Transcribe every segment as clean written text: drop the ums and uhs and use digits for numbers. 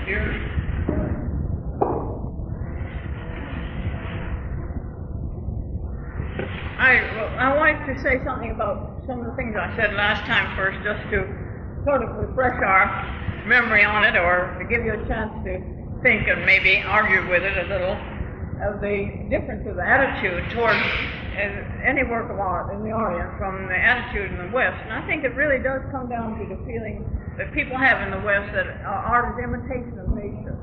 Here. I wanted to say something about some of the things I said last time first, just to sort of refresh our memory on it, or to give you a chance to think and maybe argue with it a little, of the difference of attitude toward any work of art in the Orient from the attitude in the West. And I think it really does come down to the feeling that people have in the West that art is imitation of nature.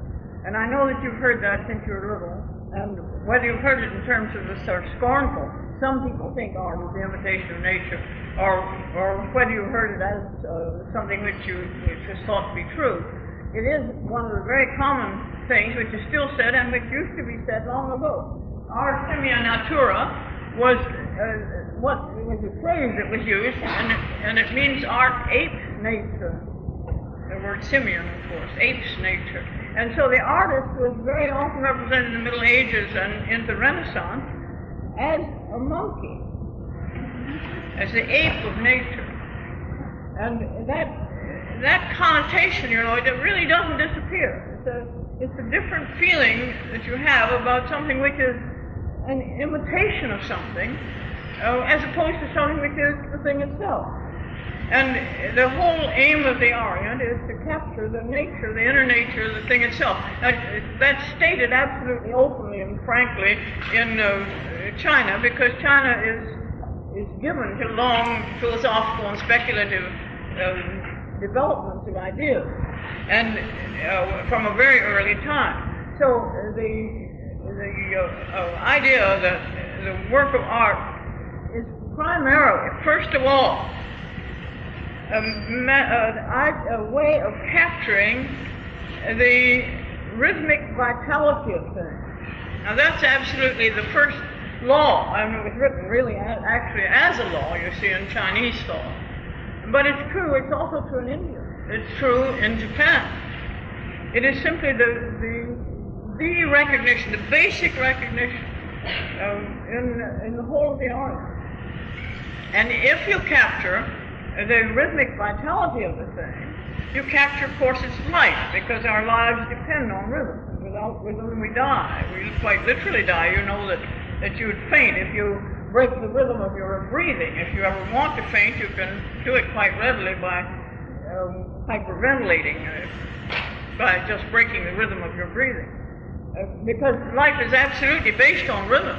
And I know that you've heard that since you were little, and whether you've heard it in terms of the sort of scornful, some people think art is the imitation of nature, or whether you heard it as something which is thought to be true. It is one of the very common things which is still said and which used to be said long ago. Ars simia natura was a phrase that was used, and it means art apes nature. The word simian, of course, apes nature. And so the artist was very often represented in the Middle Ages and into Renaissance as a monkey, as the ape of nature. And that connotation, you know, it really doesn't disappear. It's a different feeling that you have about something which is an imitation of something, as opposed to something which is the thing itself. And the whole aim of the Orient is to capture the nature, the inner nature of the thing itself. That's stated absolutely openly and frankly in China, because China is given to long philosophical and speculative developments of ideas, and from a very early time. So the idea that the work of art is primarily, first of all, a way of capturing the rhythmic vitality of things. Now that's absolutely the first law. I mean, it was written really actually as a law, you see, in Chinese thought. But it's true, it's also true in India. It's true in Japan. It is simply the recognition, the basic recognition in the whole of the Orient. And if you capture the rhythmic vitality of the thing, you capture, of course, its life, because our lives depend on rhythm. Without rhythm, we die. We quite literally die. You know that you would faint if you break the rhythm of your breathing. If you ever want to faint, you can do it quite readily by hyperventilating, by just breaking the rhythm of your breathing. Because life is absolutely based on rhythm.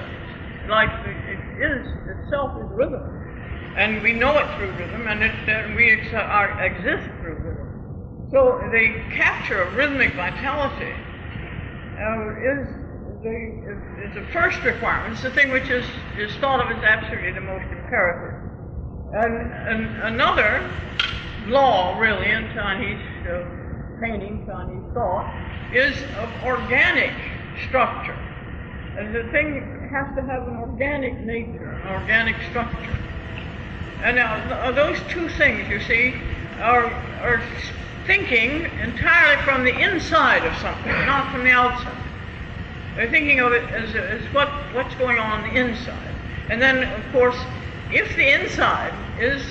Life itself is rhythm. And we know it through rhythm, and we exist through rhythm. So the capture of rhythmic vitality is the first requirement. It's the thing which is thought of as absolutely the most imperative. And another law, really, in Chinese painting, Chinese thought, is of organic structure. And the thing has to have an organic nature, an organic structure. And now, those two things, you see, are thinking entirely from the inside of something, not from the outside. They're thinking of it as what's going on the inside. And then, of course, if the inside is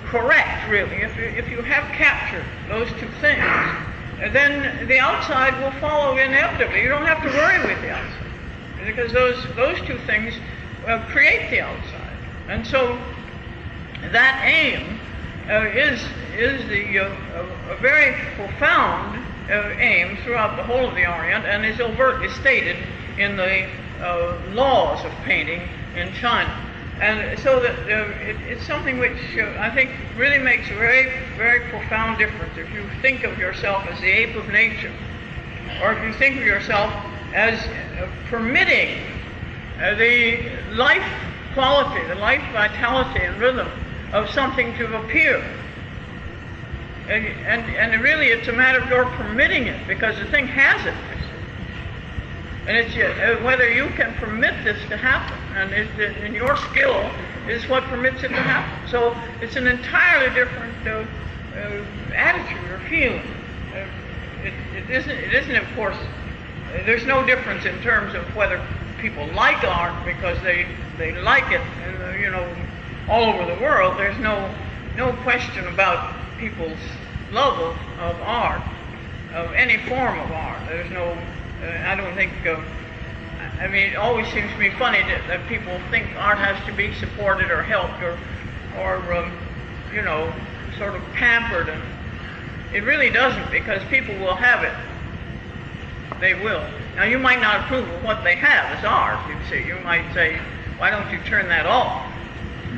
correct, really, if you have captured those two things, then the outside will follow inevitably. You don't have to worry with the outside, because those two things create the outside. And so that aim is a very profound aim throughout the whole of the Orient, and is overtly stated in the laws of painting in China. And so that it's something which I think really makes a very, very profound difference if you think of yourself as the ape of nature, or if you think of yourself as permitting the life quality, the life vitality and rhythm of something to appear. And really it's a matter of your permitting it, because the thing has it. And it's whether you can permit this to happen, and your skill is what permits it to happen. So it's an entirely different attitude or feeling. It isn't, of course, there's no difference in terms of whether people like art because they like it, and, you know, all over the world. There's no question about people's love of art, of any form of art. There's no, I don't think, I mean, it always seems to me funny that people think art has to be supported or helped or you know, sort of pampered, and it really doesn't, because people will have it. They will. Now, you might not approve of what they have as art, you see. You might say, why don't you turn that off?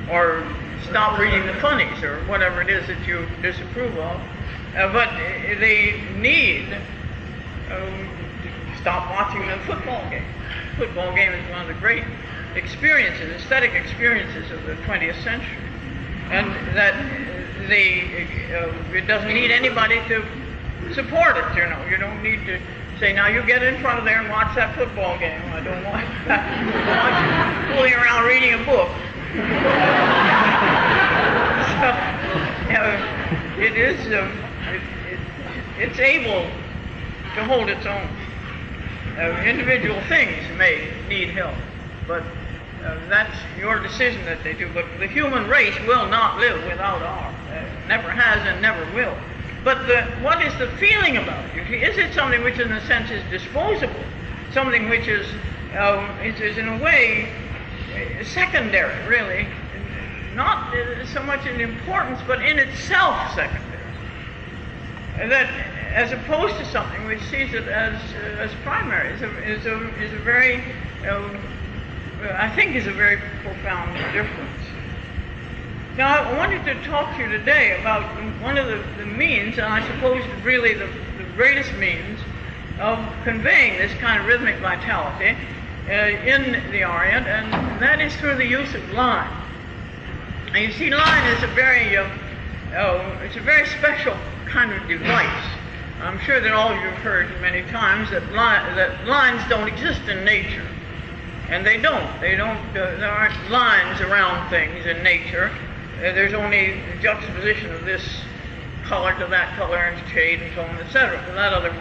Or stop reading the funnies, or whatever it is that you disapprove of. But they need to stop watching the football game. The football game is one of the great experiences, aesthetic experiences of the 20th century. And that it doesn't need anybody to support it, you know. You don't need to say, now you get in front of there and watch that football game. I don't want you fooling around reading a book. So, it is, it's able to hold its own. Individual things may need help, but that's your decision that they do. But the human race will not live without art. Never has and never will. But what is the feeling about it? Is it something which in a sense is disposable? Something which is in a way secondary, really? Not so much in importance, but in itself secondary. That, as opposed to something which sees it as primary, is a very, I think, is a very profound difference. Now, I wanted to talk to you today about one of the means, and I suppose really the greatest means of conveying this kind of rhythmic vitality in the Orient, and that is through the use of line. And you see, line is a very, it's a very special kind of device. I'm sure that all of you have heard many times that lines don't exist in nature. And they don't. There aren't lines around things in nature. There's only a juxtaposition of this color to that color and shade and so on, etc. for that other.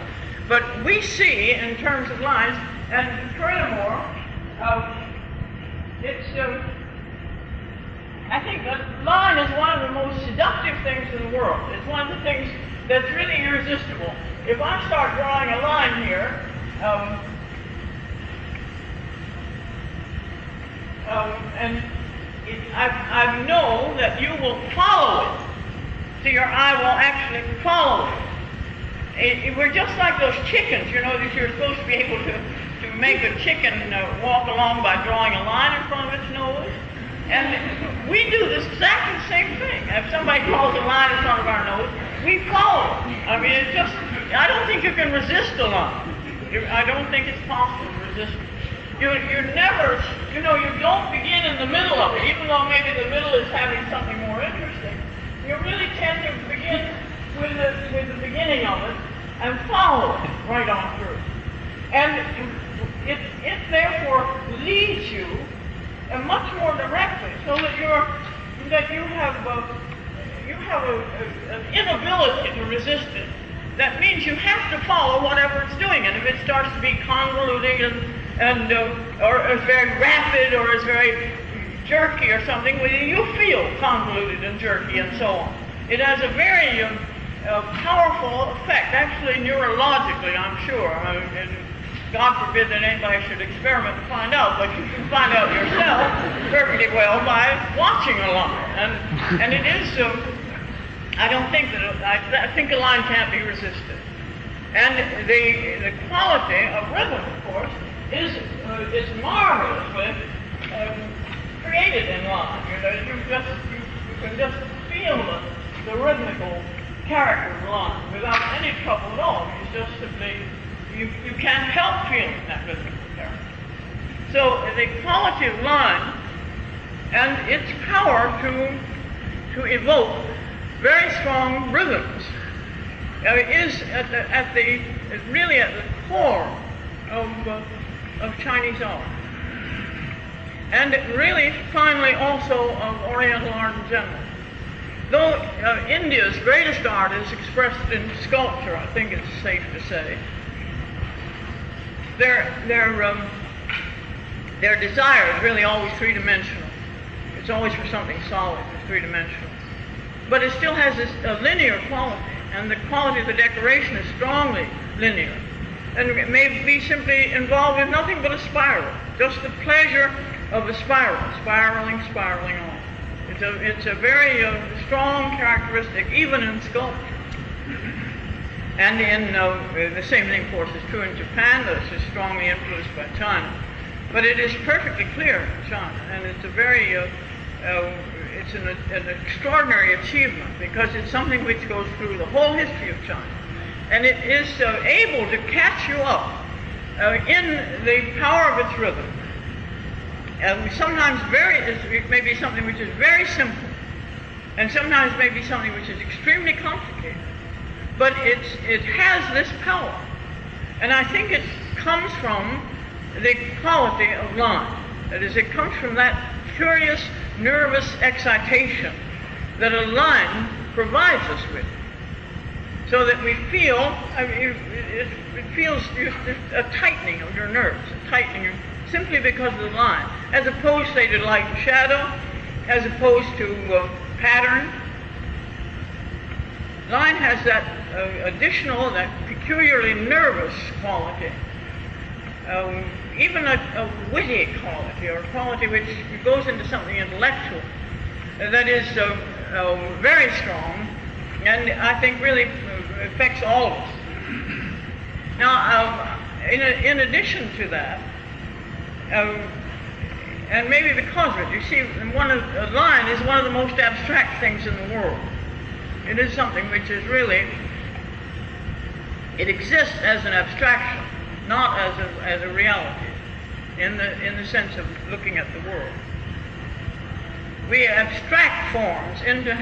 But we see, in terms of lines, and furthermore, I think that line is one of the most seductive things in the world. It's one of the things that's really irresistible. If I start drawing a line here, and I know that you will follow it. So your eye will actually follow it. We're just like those chickens, you know, that you're supposed to be able to make a chicken walk along by drawing a line in front of its nose. And we do this exactly same thing. If somebody draws a line in front of our nose, we follow it. I mean, it's just, I don't think you can resist a line. I don't think it's possible to resist it. You're never, you know, you don't begin in the middle of it, even though maybe the middle is having something more interesting. You really tend to begin with the beginning of it and follow it right on through. And it therefore leads you much more directly, so that you have an inability to resist it. That means you have to follow whatever it's doing, and if it starts to be convoluted or is very rapid or is very jerky or something, well, you feel convoluted and jerky and so on. It has a very powerful effect, actually neurologically, I'm sure. And God forbid that anybody should experiment to find out, but you can find out yourself perfectly well by watching a line. And it is, I don't think that, I think a line can't be resisted. And the quality of rhythm, of course, is marvelously created in line. You know, you can just feel the rhythmical character of line without any trouble at all. It's just simply, you can't help feeling that rhythmical character. So the quality of line and its power to evoke very strong rhythms is really at the core of Chinese art, and really finally also of Oriental art in general. Though India's greatest art is expressed in sculpture, I think it's safe to say, their desire is really always three-dimensional. It's always for something solid, it's three-dimensional. But it still has this linear quality. and the quality of the decoration is strongly linear. And it may be simply involved with nothing but a spiral, just the pleasure of a spiral, spiraling on. It's a very strong characteristic, even in sculpture. And in the same thing, of course, is true in Japan. This is strongly influenced by China. But it is perfectly clear in China, and it's a very, it's an extraordinary achievement, because it's something which goes through the whole history of China. And it is able to catch you up in the power of its rhythm. Sometimes it may be something which is very simple, and sometimes may be something which is extremely complicated. But it has this power. And I think it comes from the quality of line. That is, it comes from that curious, nervous excitation that a line provides us with. So that we feel, it feels a tightening of your nerves, a tightening simply because of the line, as opposed, say, to light and shadow, as opposed to pattern. Line has that additional, that peculiarly nervous quality, even a witty quality, or a quality which goes into something intellectual, that is very strong, and I think really affects all of us. Now, in addition to that, and maybe because of it, you see, a line is one of the most abstract things in the world. It is something which is really, it exists as an abstraction, not as a reality, in the sense of looking at the world. We abstract forms into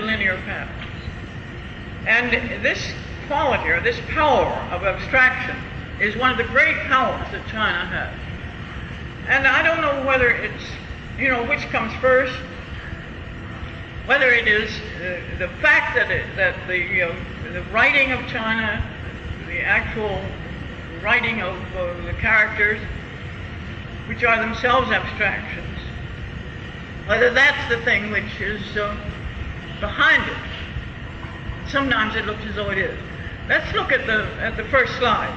linear patterns. And this quality, or this power of abstraction, is one of the great powers that China has. And I don't know whether it's, which comes first, whether it is the fact that the writing of China, the actual writing of the characters, which are themselves abstractions, whether that's the thing which is behind it. Sometimes it looks as though it is. Let's look at the first slide.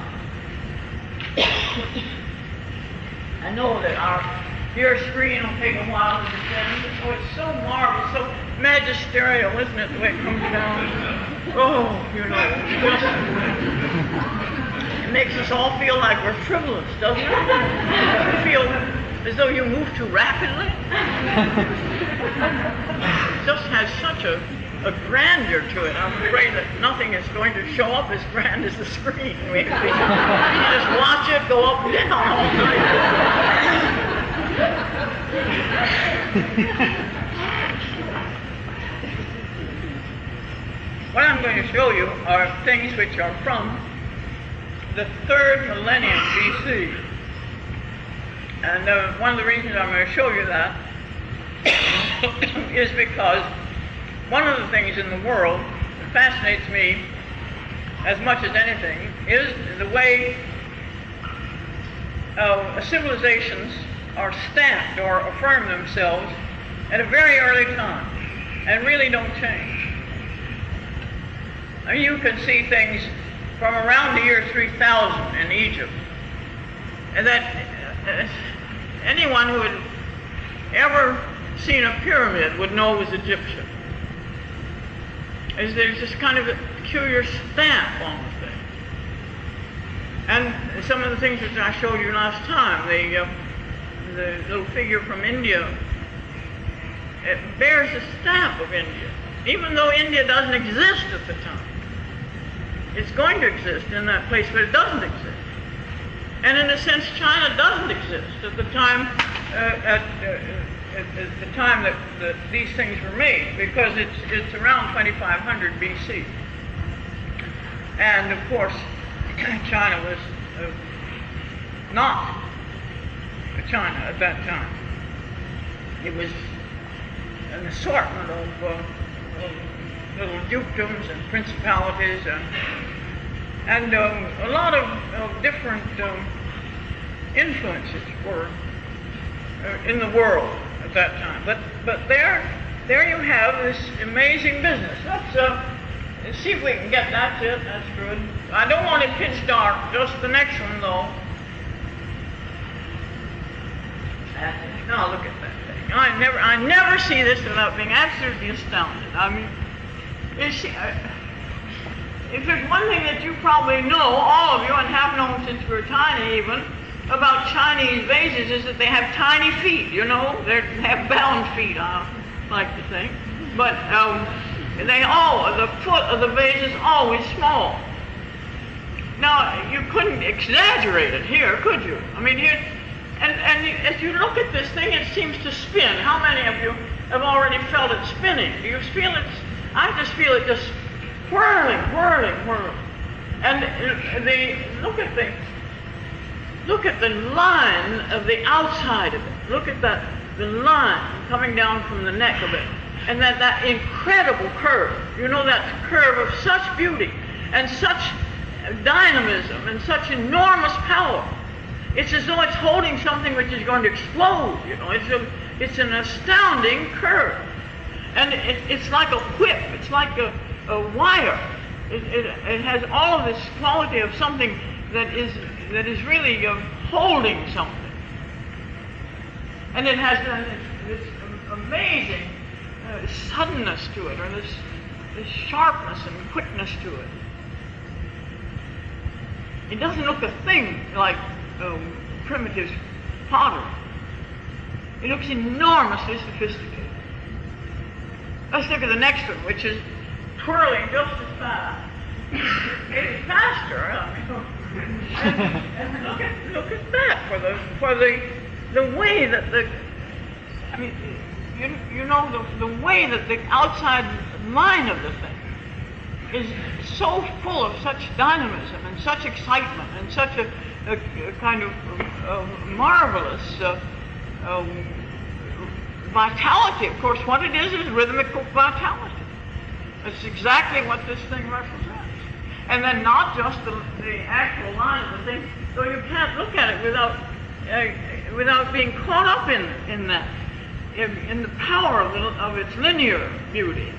I know that our dear screen will take a while to descend. Oh, it's so marvelous, so magisterial, isn't it, the way it comes down? Oh, it makes us all feel like we're frivolous, doesn't it? You feel as though you move too rapidly. It just has such a grandeur to it. I'm afraid that nothing is going to show up as grand as the screen. We just watch it go up and down all night. What I'm going to show you are things which are from the 3rd millennium BC. And one of the reasons I'm going to show you that is because one of the things in the world that fascinates me as much as anything is the way civilizations are stamped or affirm themselves at a very early time and really don't change. I mean, you can see things from around the year 3000 in Egypt, and that anyone who had ever seen a pyramid would know it was Egyptian. There's this kind of a peculiar stamp on the thing. And some of the things that I showed you last time, the little figure from India, it bears the stamp of India, even though India doesn't exist at the time. It's going to exist in that place, but it doesn't exist. And in a sense, China doesn't exist at the time at the time that these things were made, because it's around 2500 BC. And of course, China was not China at that time. It was an assortment of little dukedoms and principalities and a lot of different influences were in the world at that time. But there you have this amazing business. Let's see if we can get that's it. That's good. I don't want it pitch dark. Just the next one though. That's it. Now look at that thing. I never see this without being absolutely astounded. I mean, you see, if there's one thing that you probably know, all of you, and have known since we were tiny even, about Chinese vases is that they have tiny feet, you know? They have bound feet, I like to think. But the foot of the vase is always small. Now, you couldn't exaggerate it here, could you? I mean, here, and as you look at this thing, it seems to spin. How many of you have already felt it spinning? Do you feel it? I just feel it just whirling, whirling, whirling. And look at the line of the outside of it. Look at the line coming down from the neck of it. And that incredible curve. You know, that curve of such beauty and such dynamism and such enormous power. It's as though it's holding something which is going to explode, you know. It's an astounding curve. And it's like a whip. It's like a wire. It has all of this quality of something that is really holding something. And it has this amazing suddenness to it, or this sharpness and quickness to it. It doesn't look a thing like primitive pottery. It looks enormously sophisticated. Let's look at the next one, which is twirling just as fast. Maybe faster. And look at that for the way that you know the way that the outside line of the thing is so full of such dynamism and such excitement and such a kind of marvelous vitality. Of course, what it is rhythmical vitality. That's exactly what this thing represents. And then not just the actual line of the thing, so you can't look at it without being caught up in that, in the power of its linear beauty.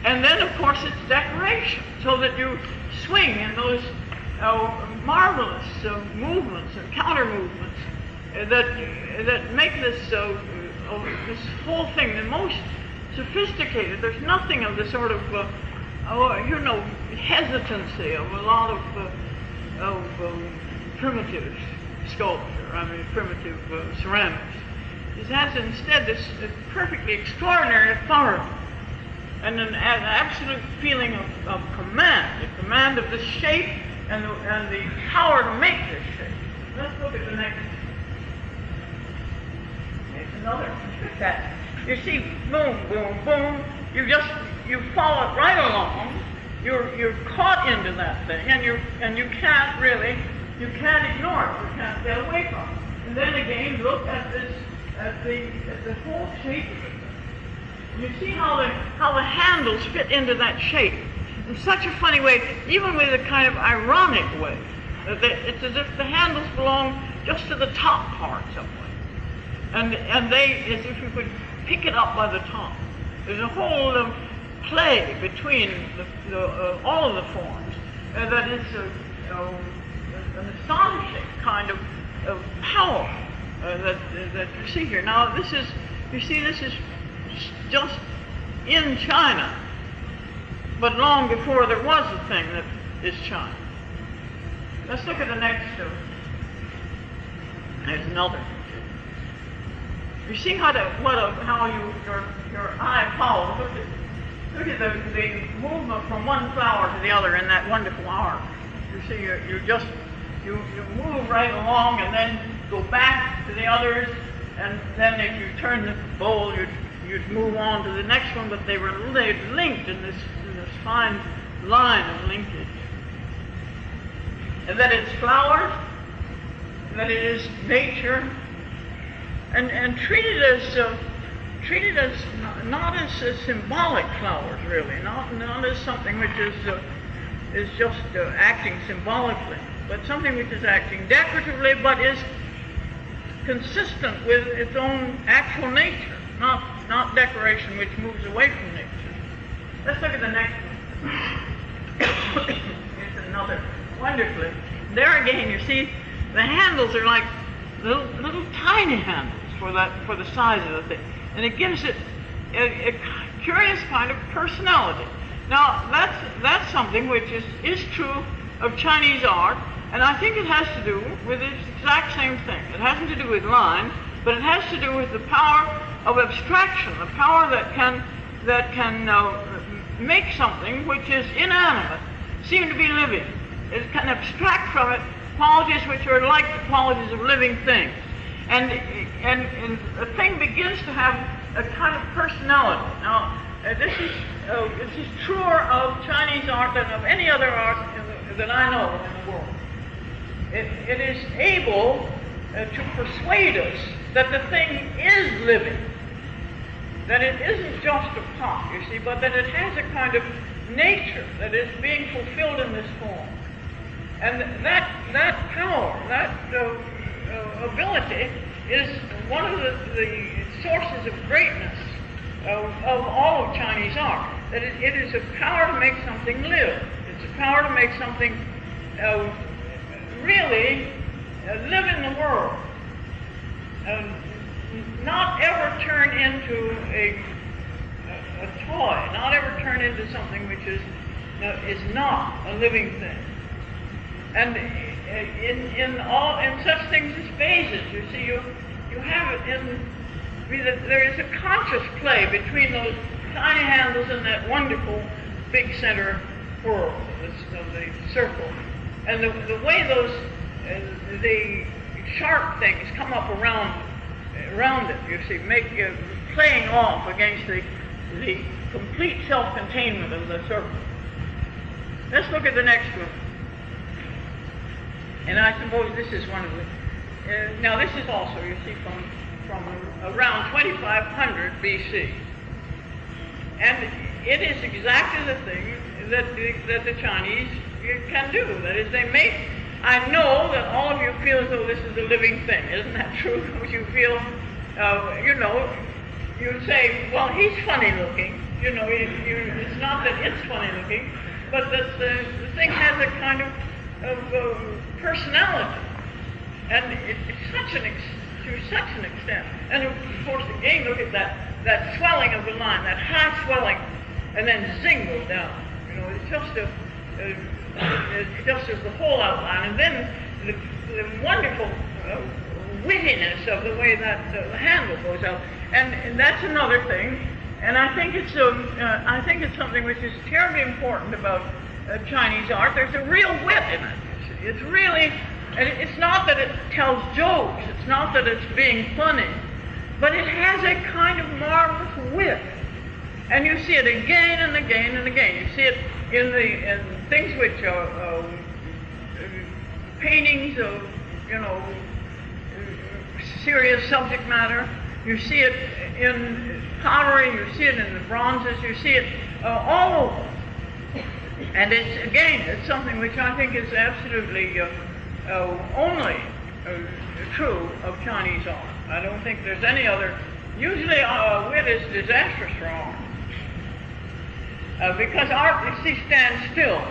And then, of course, its decoration, so that you swing in those marvelous movements and counter movements that make this whole thing the most sophisticated. There's nothing of the sort of hesitancy of a lot of primitive sculpture. Primitive ceramics. It has instead this perfectly extraordinary authority and an absolute feeling of command, the command of the shape and the power to make this shape. Let's look at the next. Here's another one. That you see, boom, boom, boom. You follow it right along. You're caught into that thing, and you can't ignore it. You can't get away from it. And then again, look at the whole shape of it. You see how the handles fit into that shape in such a funny way, even with a kind of ironic way. It's as if the handles belong just to the top part somewhere, and they, as if you could pick it up by the top. There's a whole play between all of the forms that is an astonishing kind of power that you see here. Now this is just in China, but long before there was a thing that is China. Let's look at the next two. There's another. You see how your eye follows. Look at the movement from one flower to the other in that wonderful arc. You see, you move right along and then go back to the others, and then if you turn the bowl, you'd move on to the next one, but they'd linked in this fine line of linkage. And that it's flowers, that it is nature, and treated as not as symbolic flowers, really, not as something which is just acting symbolically, but something which is acting decoratively, but is consistent with its own actual nature, not decoration which moves away from nature. Let's look at the next one. It's another wonderfully. There again, you see, the handles are like little tiny handles for the size of the thing, and it gives it a curious kind of personality. Now that's something which is true of Chinese art, and I think it has to do with the exact same thing. It hasn't to do with line, but it has to do with the power of abstraction, the power that can make something which is inanimate seem to be living. It can abstract from it qualities which are like the qualities of living things. And the thing begins to have a kind of personality. Now, this is truer of Chinese art than of any other art that I know of in the world. It is able to persuade us that the thing is living, that it isn't just a pot, you see, but that it has a kind of nature that is being fulfilled in this form. And that power, that ability is one of the sources of greatness of all of Chinese art. That it is a power to make something live. It's a power to make something really live in the world. Not ever turn into a toy, not ever turn into something which is not a living thing. And in such things as phases, you see, you have it there is a conscious play between those tiny handles and that wonderful big center whirl of the circle, and the way those the sharp things come up around it, you see, playing off against the complete self-containment of the circle. Let's look at the next one. And I suppose this is one of the... now this is also, you see, from around 2500 BC. And it is exactly the thing that the Chinese can do. That is, they make... I know that all of you feel as though this is a living thing. Isn't that true? You feel, you say, well, he's funny looking. It's not that it's funny looking, but that the thing has a kind of personality. And it's to such an extent. And of course, again, look at that swelling of the line, that high swelling, and then zing goes down. It's just as the whole outline, and then the wonderful wittiness of the way that the handle goes out, and that's another thing. And I think it's something which is terribly important about Chinese art. There's a real wit in it. It's really, and it's not that it tells jokes. It's not that it's being funny, but it has a kind of marvelous wit. And you see it again and again and again. You see it in things which are paintings of, serious subject matter. You see it in pottery. You see it in the bronzes. You see it all over. And it's something which I think is absolutely only true of Chinese art. I don't think there's any other. Usually wit is disastrous for art. Because art, you see, stands still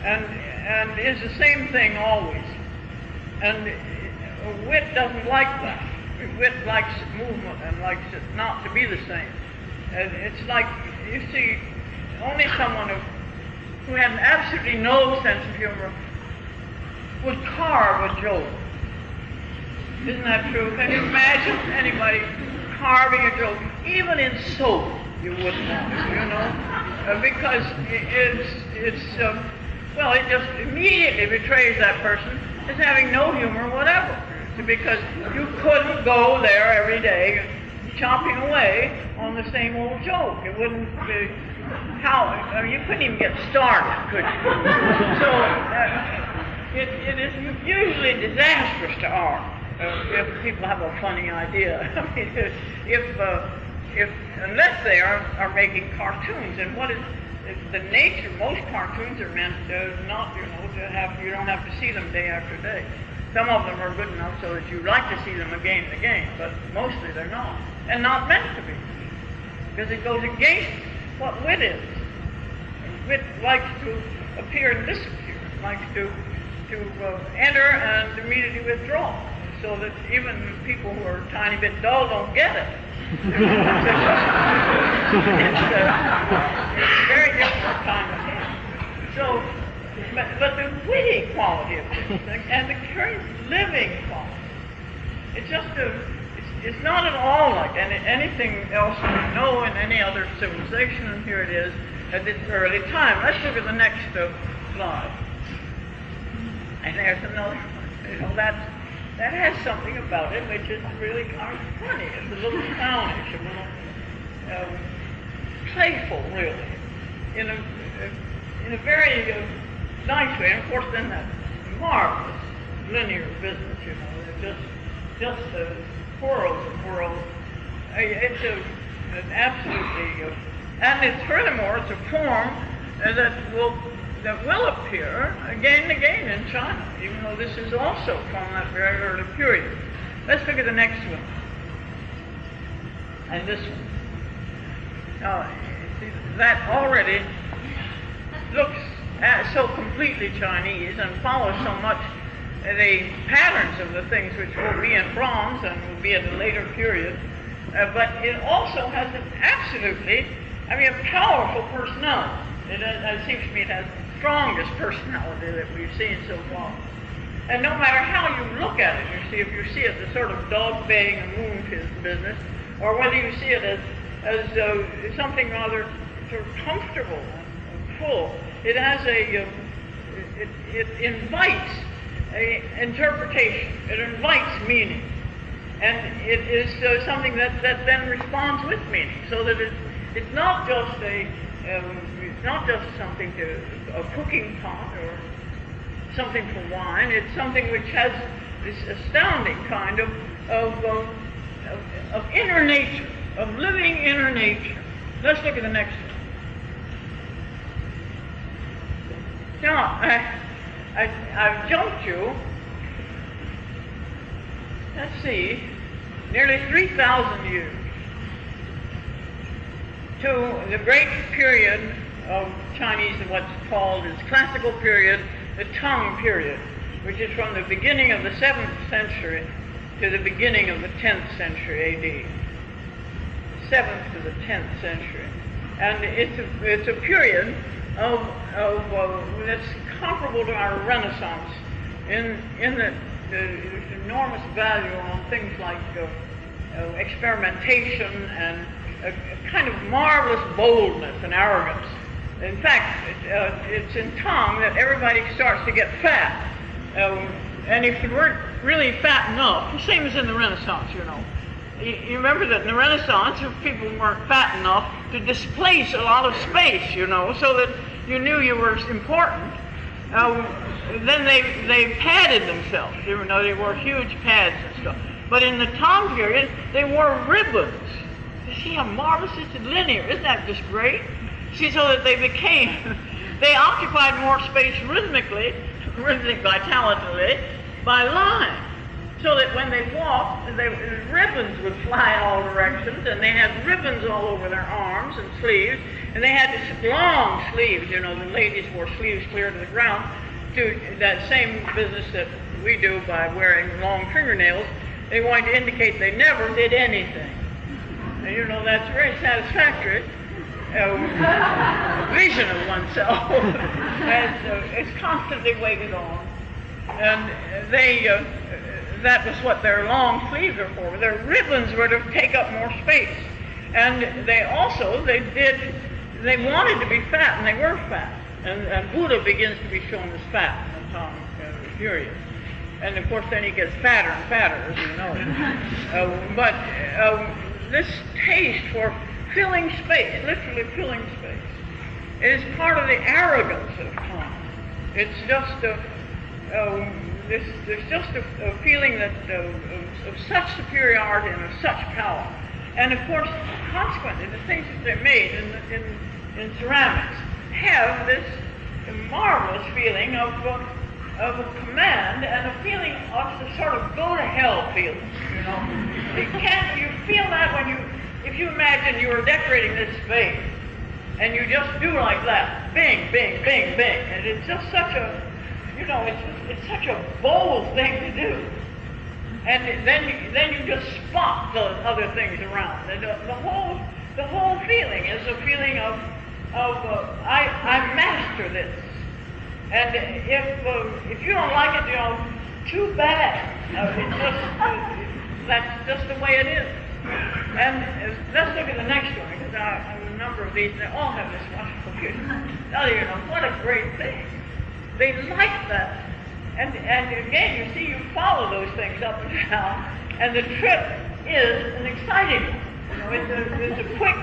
and is the same thing always. And wit doesn't like that. Wit likes movement and likes it not to be the same. And it's like, you see, only someone who had absolutely no sense of humor would carve a joke. Isn't that true? Can you imagine anybody carving a joke, even in soap? You wouldn't want to, because it just immediately betrays that person as having no humor whatever. Because you couldn't go there every day chopping away on the same old joke. It wouldn't be, you couldn't even get started, could you? So it is usually disastrous to art if people have a funny idea. I mean, unless they are making cartoons, and what is the nature? Most cartoons are meant not, to have. You don't have to see them day after day. Some of them are good enough so that you like to see them again and again, but mostly they're not, and not meant to be, because it goes against what wit is. It likes to appear and disappear. It likes to enter and immediately withdraw, so that even people who are a tiny bit dull don't get it. It's a very difficult kind of thing. So, but the witty quality of this thing and the very living quality, it's just it's not at all like anything else we know in any other civilization, and here it is at this early time. Let's look at the next slide. And there's another one. You know, that has something about it which is really kind of funny. It's a little clownish, a little playful, really, in a very nice way. And of course, then that marvelous linear business, you know, just the worlds of worlds. It's an absolutely, and it's furthermore, it's a form that will appear again and again in China, even though this is also from that very early period. Let's look at the next one. And this one. Now, see, that already looks so completely Chinese and follows so much the patterns of the things which will be in bronze and will be at a later period. But it also has an absolutely, a powerful personality. It seems to me it has the strongest personality that we've seen so far. And no matter how you look at it, if you see it as sort of dog baying and moon business, or whether you see it as something rather sort of comfortable and full, it has it invites interpretation. It invites meaning, and it is something that then responds with meaning. So that it's not just it's not just something a cooking pot or something for wine. It's something which has this astounding kind of inner nature, of living inner nature. Let's look at the next one. Now, I've jumped you, let's see, nearly 3,000 years to the great period of Chinese, what's called its classical period, the Tang period, which is from the beginning of the 7th century to the beginning of the 10th century AD. 7th to the 10th century. And it's a period that's comparable to our Renaissance in that there's enormous value on things like experimentation and a kind of marvelous boldness and arrogance. In fact, it's in Tang that everybody starts to get fat. And if you weren't really fat enough, the same as in the Renaissance, you know. You remember that in the Renaissance, if people weren't fat enough to displace a lot of space, you know, so that you knew you were important, then they padded themselves, even though they wore huge pads and stuff. But in the Tang period, they wore ribbons. You see how marvelous this is? Linear. Isn't that just great? See, so that they occupied more space rhythmic vitality by line. So that when they walked, ribbons would fly in all directions, and they had ribbons all over their arms and sleeves, and they had this long sleeves. You know, the ladies wore sleeves clear to the ground, to that same business that we do by wearing long fingernails. They wanted to indicate they never did anything. And you know, that's very satisfactory. Vision of oneself. It's constantly weighted on. And that was what their long sleeves are for. Their ribbons were to take up more space. And they wanted to be fat, and they were fat. And Buddha begins to be shown as fat in the Tang period. And of course then he gets fatter and fatter, as you know. But this taste for filling space, literally filling space, is part of the arrogance of Tang. It's just there's just a feeling that of such superiority and of such power. And of course, consequently, the things that they're made in ceramics have this marvelous feeling of a command and a feeling of the sort of go to hell feeling. You know, you feel that if you imagine you were decorating this vase, And you just do like that, bing, bing, bing, bing, and it's just such a, it's such a bold thing to do. And then you just spot the other things around. And the whole feeling is a feeling of I master this. And if you don't like it, too bad. That's just the way it is. And let's look at the next one, because I have a number of these, and they all have this wonderful beauty. What a great thing. They like that. And again, you see, you follow those things up and down, and the trip is an exciting one. It's a quick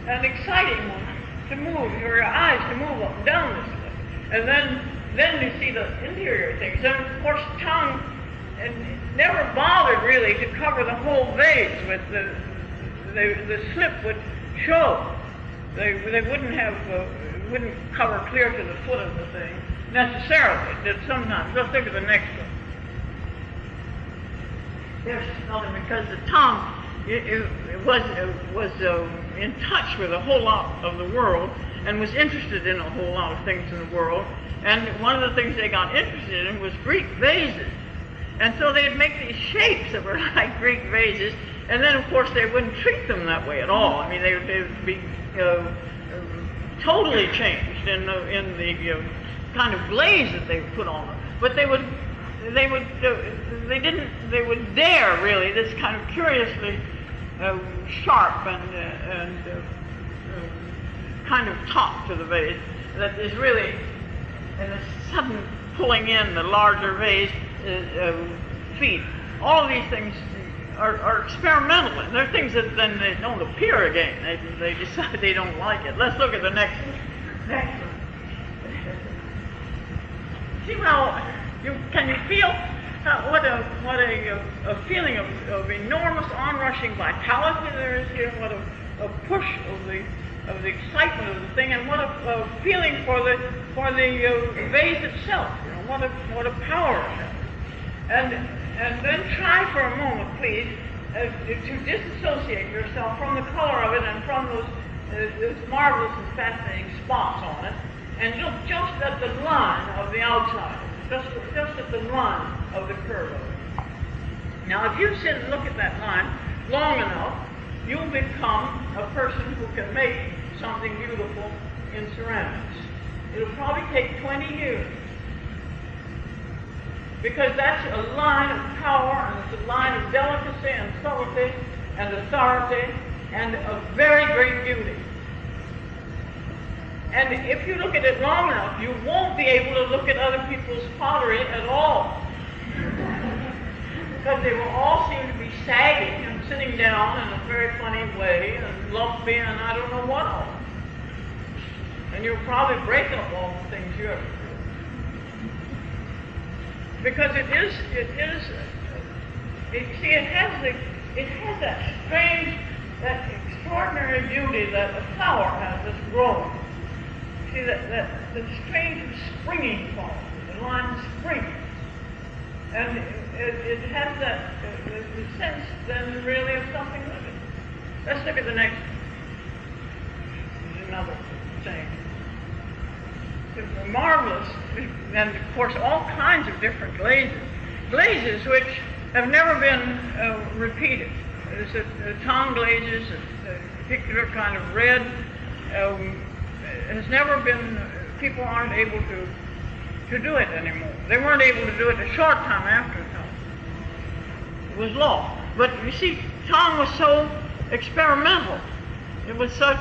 and exciting one to move, for your eyes to move up and down this way. And then you see the interior things. And of course, tongue never bothered really to cover the whole vase with the slip would show. They wouldn't cover clear to the foot of the thing necessarily. It did sometimes. Let's look at the next one. There's another, because the tongue it was in touch with a whole lot of the world and was interested in a whole lot of things in the world. And one of the things they got interested in was Greek vases. And so they'd make these shapes that were like Greek vases, and then of course they wouldn't treat them that way at all. I mean, they would be totally changed in the kind of glaze that they put on them. But they would dare really this kind of curiously sharp and kind of top to the vase that is really in a sudden pulling in the larger vase feet. All of these things are experimental, and they're things that then they don't appear again. They decide they don't like it. Let's look at the next one. Next one. See, can you feel what a feeling of enormous onrushing vitality there is here? What a push of the excitement of the thing, and what a feeling for the vase itself. What a power it has. And then try for a moment, please, to disassociate yourself from the color of it and from those marvelous and fascinating spots on it, and look just at the line of the outside, just at the line of the curve of it. Now, if you sit and look at that line long enough, you'll become a person who can make something beautiful in ceramics. It'll probably take 20 years. Because that's a line of power, and it's a line of delicacy and subtlety and authority and of very great beauty. And if you look at it long enough, you won't be able to look at other people's pottery at all. Because they will all seem to be sagging and sitting down in a very funny way and lumpy and I don't know what all. And you'll probably break up all the things you ever do. Because it has that strange, that extraordinary beauty that a flower has that's growing. See, that strange springing quality, the line springing. And it has that, the sense then really of something living. Let's look at the next one. There's another thing. It's marvelous, and of course all kinds of different glazes which have never been repeated. There's tongue glazes, a particular kind of red, has never been, people aren't able to do it anymore. They weren't able to do it a short time after tongue. It was lost. But you see, tongue was so experimental. It was so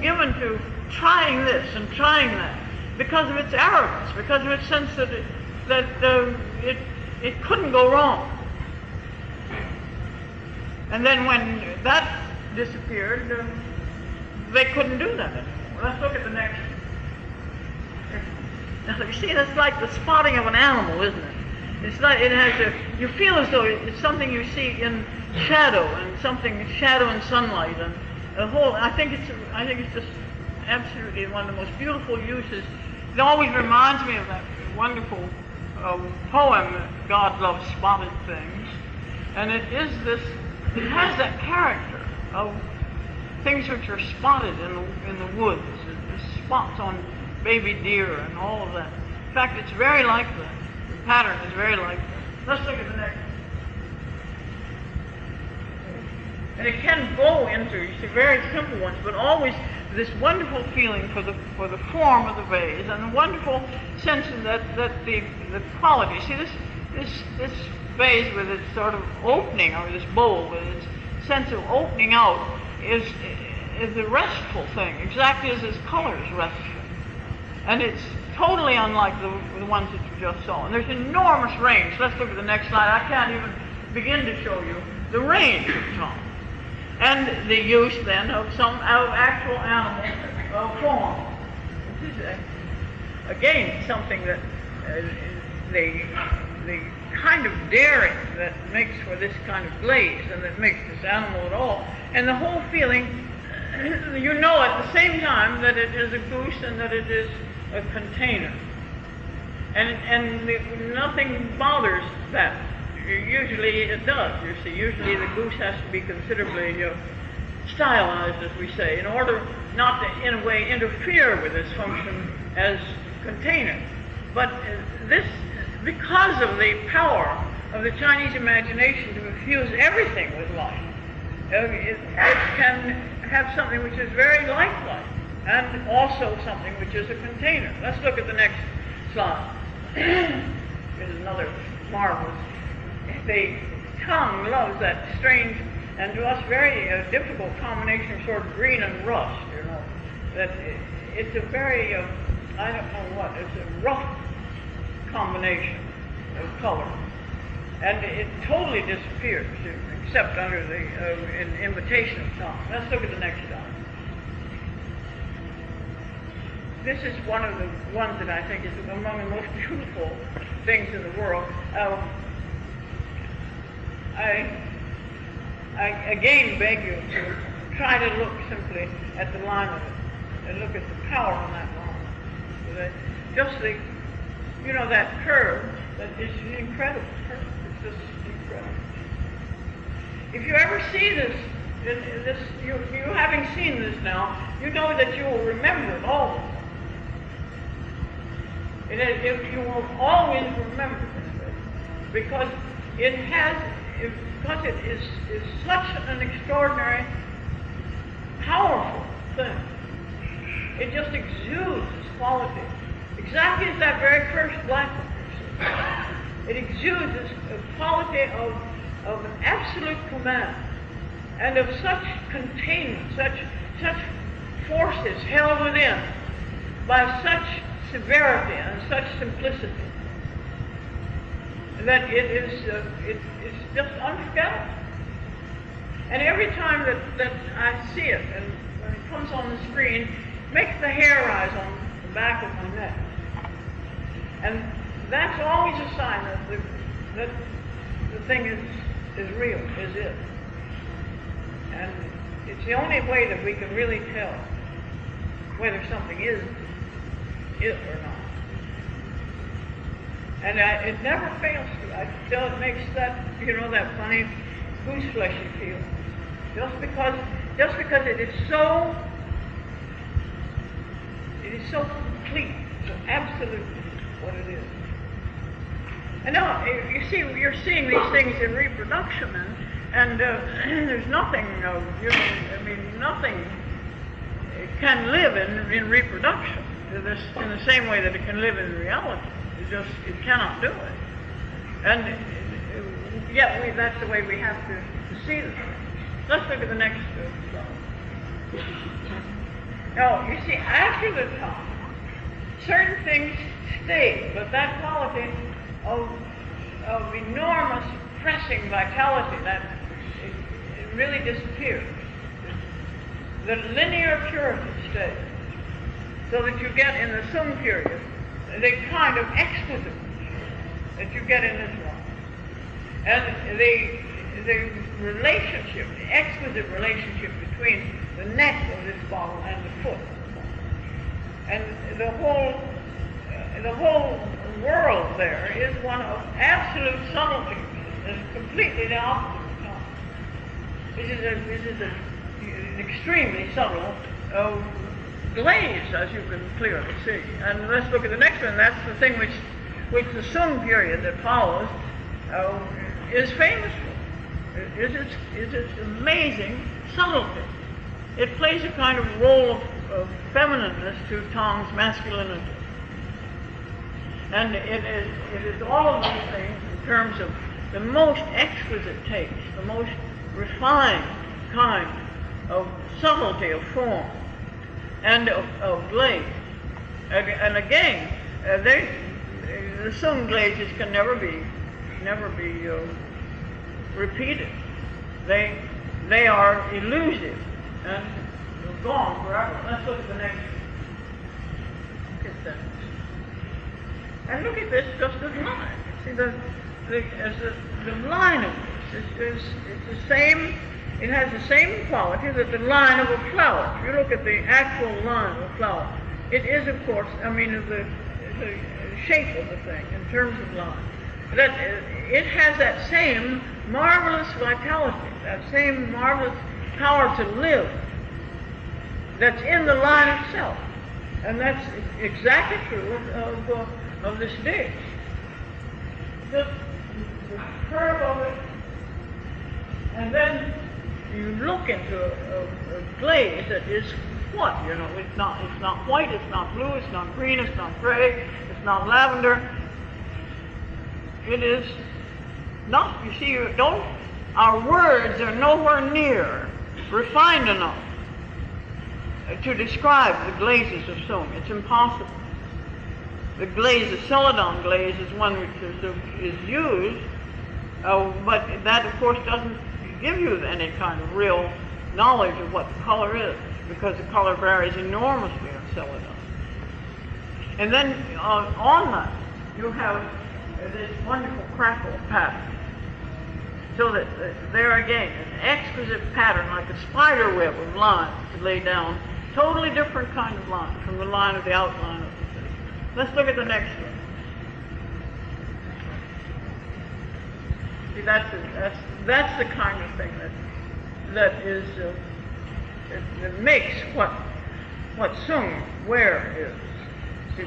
given to trying this and trying that, because of its arrogance, because of its sense that it couldn't go wrong. And then when that disappeared, they couldn't do that anymore. Let's look at the next one. Now you see, that's like the spotting of an animal, isn't it? It's like it has you feel as though it's something you see in shadow, and something shadow and sunlight, and the whole. I think it's just absolutely one of the most beautiful uses. It always reminds me of that wonderful poem, God Loves Spotted Things. And it has that character of things which are spotted in the woods spots on baby deer and all of that. In fact, it's very like that. The pattern is very like that. Let's look at the next. And it can go into, you see, very simple ones, but always this wonderful feeling for the form of the vase, and the wonderful sense of that the quality. See, this vase with its sort of opening, or this bowl with its sense of opening out, is a restful thing, exactly as its color is restful. And it's totally unlike the ones that you just saw. And there's enormous range. Let's look at the next slide. I can't even begin to show you the range of tone. And the use then of actual animal form. This is again something that the kind of daring that makes for this kind of glaze and that makes this animal at all. And the whole feeling, you know at the same time that it is a goose and that it is a container. And nothing bothers that. Usually it does, you see. Usually the goose has to be considerably stylized, as we say, in order not to, in a way, interfere with its function as container. But this, because of the power of the Chinese imagination to infuse everything with life, it can have something which is very lifelike, and also something which is a container. Let's look at the next slide. This is another marvelous. The tongue loves that strange and to us very difficult combination of sort of green and rust, you know. That it's a very, I don't know what, it's a rough combination of color. And it totally disappears, except under the imitation of tongue. Let's look at the next slide. This is one of the ones that I think is among the most beautiful things in the world. I again beg you to try to look simply at the line of it and look at the power on that line. Just the, you know, that curve, that is an incredible curve. It's just incredible. If you ever see this, you having seen this now, you know that you will remember it always. You will always remember this, because it has. Because it is such an extraordinary, powerful thing. It just exudes its quality. Exactly as that very first black one. It exudes this quality of an absolute command and of such containment, such forces held within by such severity and such simplicity, that it's just unforgettable. And every time that I see it, and when it comes on the screen, it makes the hair rise on the back of my neck. And that's always a sign that the thing is real, is it. And it's the only way that we can really tell whether something is it or not. And it never fails to. It makes that, you know, that funny goose fleshy feel. Just because it is so complete, so absolutely what it is. And now you see, you're seeing these things in reproduction, and there's nothing, nothing can live in reproduction in the same way that it can live in reality. It cannot do it. And yet that's the way we have to see them. Let's look at the next slide. Now, you see, after the tongue, certain things stay, but that quality of enormous pressing vitality, that it really disappears. The linear purity stays, so that you get in the Sung period the kind of exquisite that you get in this one. And the relationship, the exquisite relationship between the neck of this bottle and the foot. And the whole world there is one of absolute subtlety. It's completely the opposite of tongue. This is an extremely subtle glaze, as you can clearly see. And let's look at the next one. That's the thing which the Sung period that follows is famous for, is its amazing subtlety. It plays a kind of role of feminineness to Tong's masculinity. And it is all of these things in terms of the most exquisite taste, the most refined kind of subtlety of form and of glaze. And again, the Sung glazes can never be repeated. They are elusive and gone forever. Let's look at the next. Look at that. And look at this just as line. See the line of this is the same. It has the same quality that the line of a flower. If you look at the actual line of a flower, it is, of course, I mean, the shape of the thing in terms of line. That it has that same marvelous vitality, that same marvelous power to live that's in the line itself. And that's exactly true of this dish. The curve of it, and then you look into a glaze that is what? You know, it's not white, it's not blue, it's not green, it's not gray, it's not lavender. It is not, you see, our words are nowhere near refined enough to describe the glazes of Sung. It's impossible. The glaze, the celadon glaze, is one which is used, but that, of course, doesn't give you any kind of real knowledge of what the color is, because the color varies enormously in celadon. And then on that, you have this wonderful crackle pattern. So that there again, an exquisite pattern, like a spider web of lines to lay down, totally different kind of line from the line of the outline of the thing. Let's look at the next one. See, that's the kind of thing that is that makes what Sung ware is. See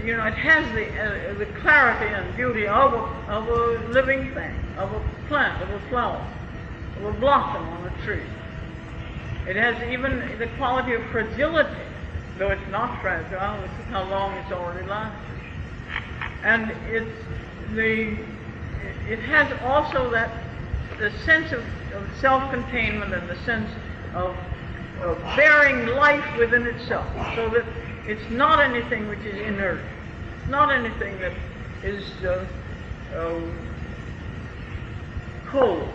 you know, it has the clarity and beauty of a living thing, of a plant, of a flower, of a blossom on a tree. It has even the quality of fragility, though it's not fragile. This is how long it's already lasted. And it has also the sense of self-containment and the sense of bearing life within itself, so that it's not anything which is inert. It's not anything that is cold.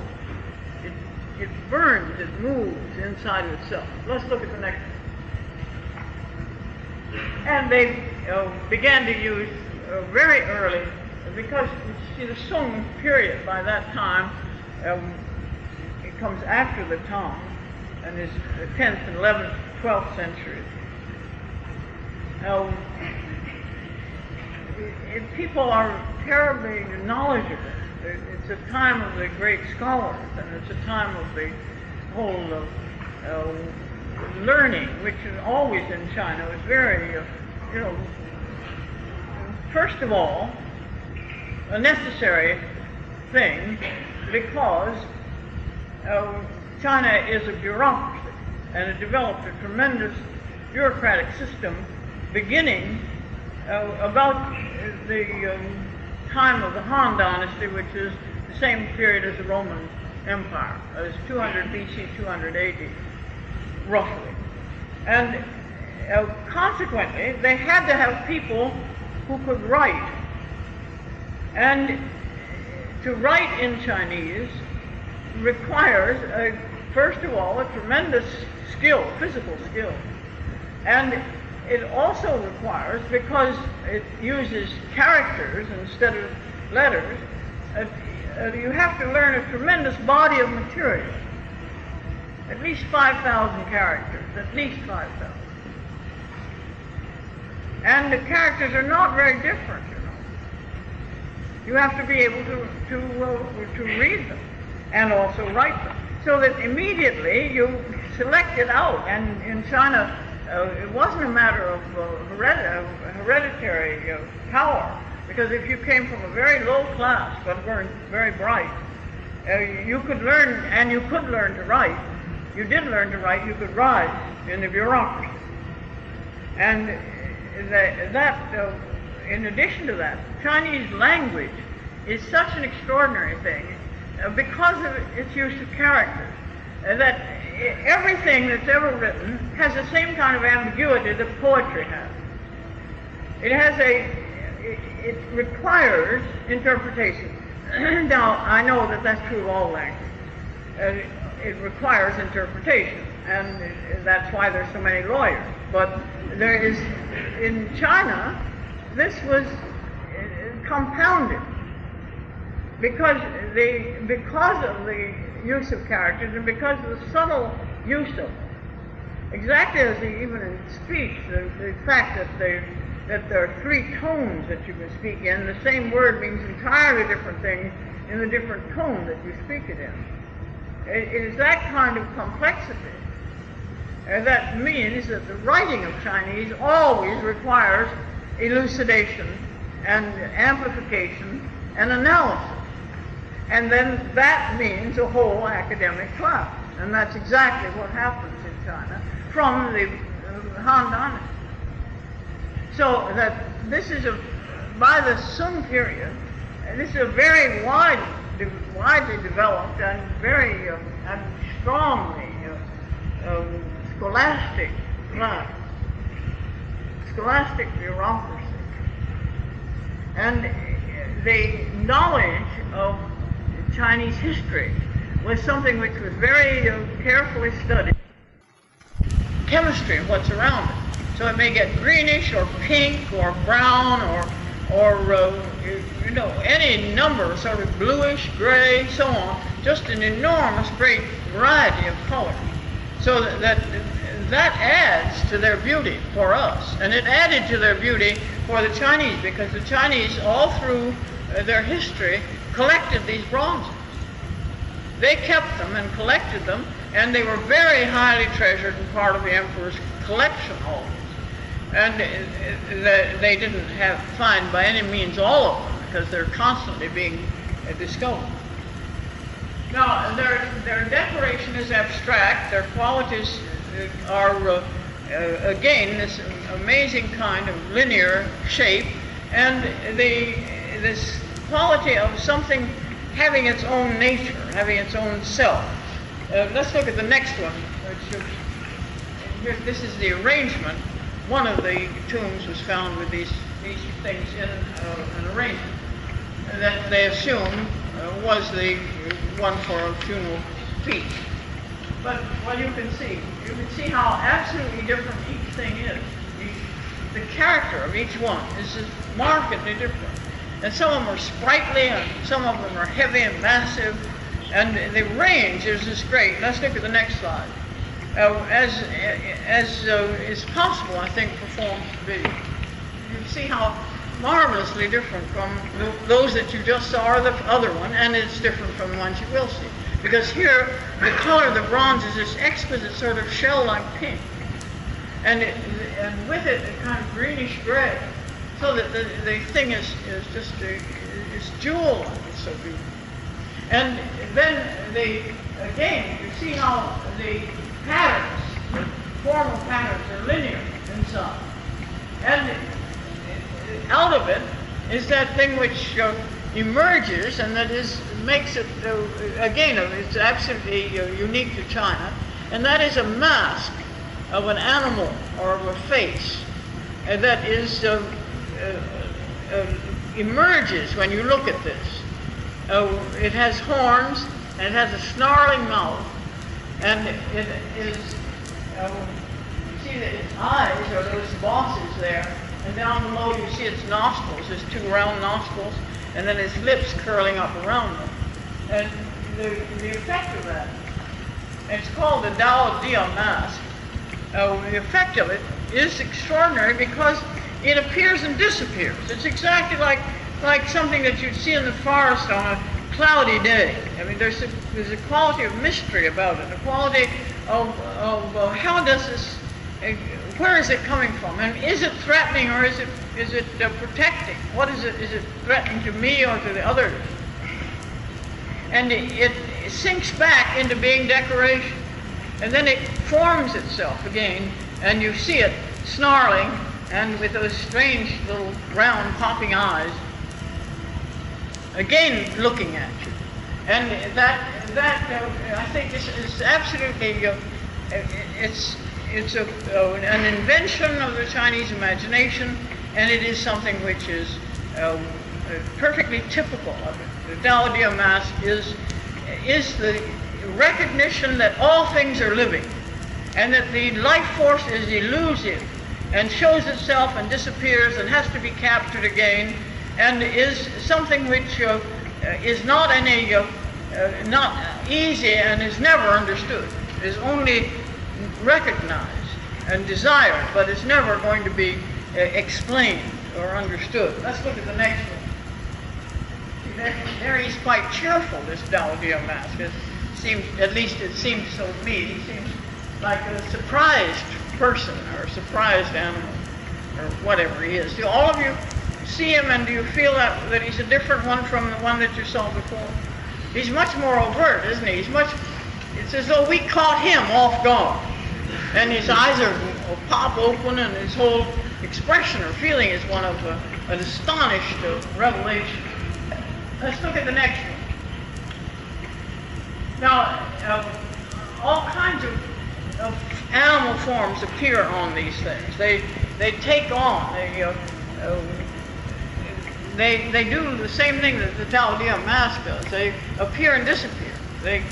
It burns, it moves inside of itself. Let's look at the next one. And they began to use very early, because you see the Sung period by that time, it comes after the Tang, and is the 10th and 11th, 12th centuries. People are terribly knowledgeable. It's a time of the great scholars, and it's a time of the whole learning, which is always in China. It's very, you know, first of all, a necessary thing, because China is a bureaucracy, and it developed a tremendous bureaucratic system beginning about the time of the Han Dynasty, which is the same period as the Roman Empire. It's 200 BC, 200 AD, roughly. And consequently, they had to have people who could write. And to write in Chinese requires, first of all, a tremendous skill, physical skill. And it also requires, because it uses characters instead of letters, you have to learn a tremendous body of material. At least 5,000 characters, at least 5,000. And the characters are not very different, you know. You have to be able to read them and also write them. so that immediately you select it out. And in China, it wasn't a matter of hereditary power, because if you came from a very low class but weren't very bright, you could learn, and you could learn to write. You did learn to write, you could rise in the bureaucracy. And in addition to that, Chinese language is such an extraordinary thing because of its use of characters, that everything that's ever written has the same kind of ambiguity that poetry has. It requires interpretation. Now, I know that that's true of all language. It requires interpretation, and that's why there's so many lawyers. But there is, in China, this was compounded because of the use of characters and because of the subtle use of them. Exactly as even in speech, the fact that there are three tones that you can speak in, the same word means entirely different things in the different tone that you speak it in. It is that kind of complexity that means that the writing of Chinese always requires elucidation and amplification and analysis. And then that means a whole academic class. And that's exactly what happens in China from the Han Dynasty. So that this is by the Sung period, this is a very widely developed and very and strongly scholastic class, scholastic bureaucracy. And the knowledge of Chinese history was something which was very carefully studied. Chemistry of what's around it. So it may get greenish or pink or brown or any number, sort of bluish, gray, so on. Just an enormous, great variety of colors. So that adds to their beauty for us. And it added to their beauty for the Chinese, because the Chinese, all through their history, collected these bronzes. They kept them and collected them, and they were very highly treasured and part of the emperor's collection always. And they didn't find by any means all of them, because they're constantly being discovered. Now, their decoration is abstract. Their qualities are, again, this amazing kind of linear shape, and this quality of something having its own nature, having its own self. Let's look at the next one. This is the arrangement. One of the tombs was found with these things in an arrangement that they assume was the one for a funeral feast. But what you can see how absolutely different each thing is. The character of each one is just markedly different. And some of them are sprightly, and some of them are heavy and massive, and the range is just great. Let's look at the next slide. As is possible, I think, for forms to be. You see how marvelously different from those that you just saw or the other one, and it's different from the ones you will see. Because here, the color of the bronze is this exquisite sort of shell-like pink, and with it, a kind of greenish gray, so that the thing is just it's jewel-like. It's so beautiful. And then again, you see how the patterns, the formal patterns, are linear inside. And out of it is that thing which emerges, and that makes it, again, it's absolutely unique to China, and that is a mask of an animal or of a face that is emerges when you look at this. It has horns, and it has a snarling mouth, and it is, you see that its eyes are those bosses there, and down below you see its nostrils, there's two round nostrils, and then its lips curling up around them. And the effect of that, it's called the Dao Dia mask. The effect of it is extraordinary because it appears and disappears. It's exactly like something that you'd see in the forest on cloudy day. I mean, there's a quality of mystery about it, a quality of how does this, where is it coming from, and is it threatening or is it protecting? What is it? Is it threatening to me or to the others? And it sinks back into being decoration, and then it forms itself again, and you see it snarling and with those strange little round popping eyes, again looking at you. And that I think is absolutely it's an invention of the Chinese imagination, and it is something which is perfectly typical of it. The Tao Te Mask is the recognition that all things are living, and that the life force is elusive and shows itself and disappears and has to be captured again, and is something which is not not easy and is never understood. Is only recognized and desired, but it's never going to be explained or understood. Let's look at the next one. There he's quite cheerful, this Tao Te Mask. It seems, at least it seems so to me, he seems like a surprised person or a surprised animal or whatever he is. Do all of you see him, and do you feel that he's a different one from the one that you saw before? He's much more overt, isn't he? It's as though we caught him off guard. And his eyes are pop open, and his whole expression or feeling is one of an astonished revelation. Let's look at the next one. Now, all kinds of animal forms appear on these things. They take on, they do the same thing that the Tao Te Mask does. They appear and disappear. They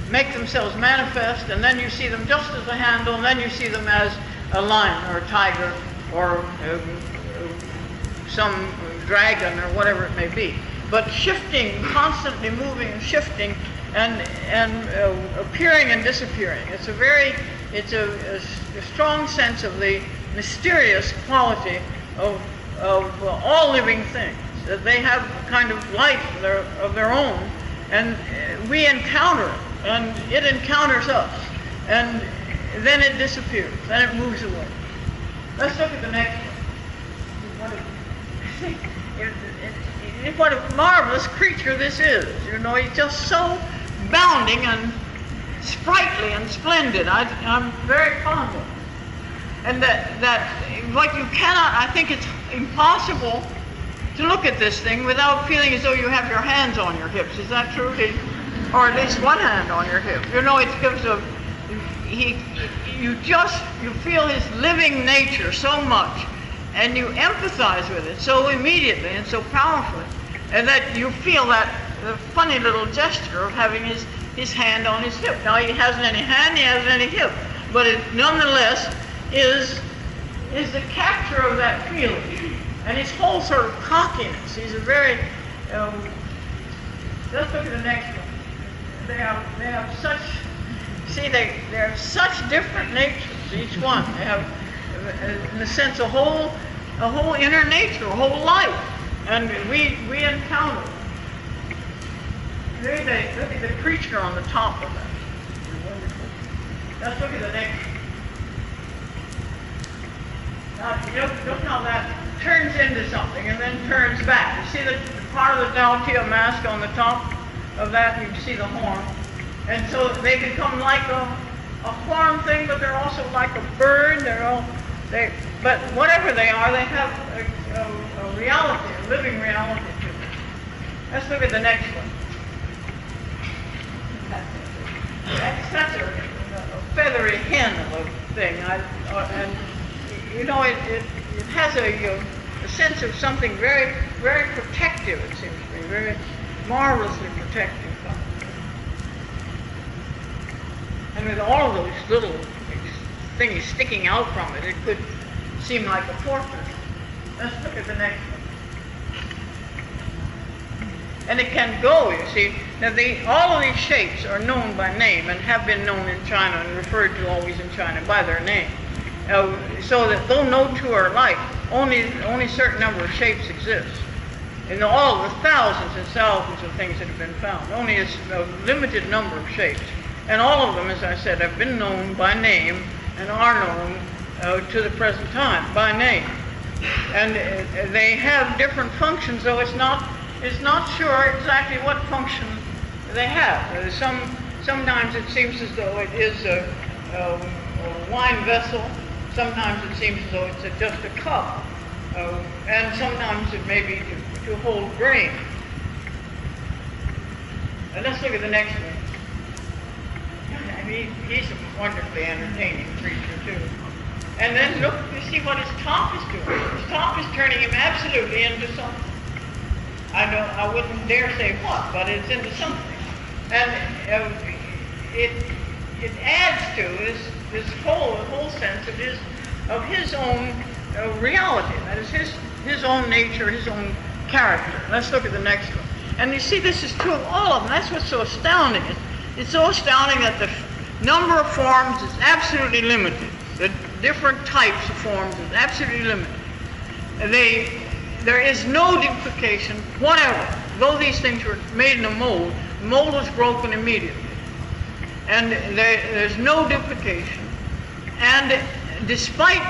make themselves manifest, and then you see them just as a handle, and then you see them as a lion or a tiger or some dragon or whatever it may be. But shifting, constantly moving and shifting, and appearing and disappearing. It's a strong sense of the mysterious quality of all living things. That they have a kind of life of their own, and we encounter it, and it encounters us, and then it disappears, then it moves away. Let's look at the next one. What a marvelous creature this is. You know, he's just so bounding and sprightly and splendid. I'm very fond of him. And that what you cannot, I think it's impossible to look at this thing without feeling as though you have your hands on your hips. Is that true? Or at least one hand on your hip. You know, it gives you feel his living nature so much, and you empathize with it so immediately and so powerfully, and that you feel that the funny little gesture of having his hand on his hip. Now, he hasn't any hand, he hasn't any hip, but it nonetheless is the capture of that feeling. And his whole sort of cockiness. He's a very, let's look at the next one. They have such, see, they're such different natures, each one. They have, in a sense, a whole inner nature, a whole life. And we encounter it. Look at the creature on the top of that. Wonderful. Let's look at the next one. Now, look how that turns into something and then turns back. You see the part of the Tao Te Mask on the top of that, you see the horn. And so they become like a horn thing, but they're also like a bird. But whatever they are, they have a reality, a living reality to them. Let's look at the next one. That's such a feathery hen of a thing. And you know, it has a sense of something very, very protective, it seems to me, very marvelously protective. And with all of those little things sticking out from it, it could seem like a portrait. Let's look at the next one. And it can go, you see. Now, all of these shapes are known by name and have been known in China and referred to always in China by their name. So that though no two are alike, only a certain number of shapes exist. in all of the thousands and thousands of things that have been found. Only a limited number of shapes. And all of them, as I said, have been known by name and are known to the present time by name. And they have different functions, though it's not sure exactly what function they have. Sometimes it seems as though it is a wine vessel. Sometimes it seems as though it's just a cup. And sometimes it may be to hold grain. And let's look at the next one. I mean, he's a wonderfully entertaining creature, too. And then look, you see what his top is doing. His top is turning him absolutely into something. I wouldn't dare say what, but it's into something. And it adds to this whole sense of his own reality. That is his own nature, his own character. Let's look at the next one. And you see, this is true of all of them. That's what's so astounding. It's so astounding that the number of forms is absolutely limited. The different types of forms is absolutely limited. There is no duplication whatever. Though these things were made in a mold, the mold was broken immediately. And there's no duplication. And despite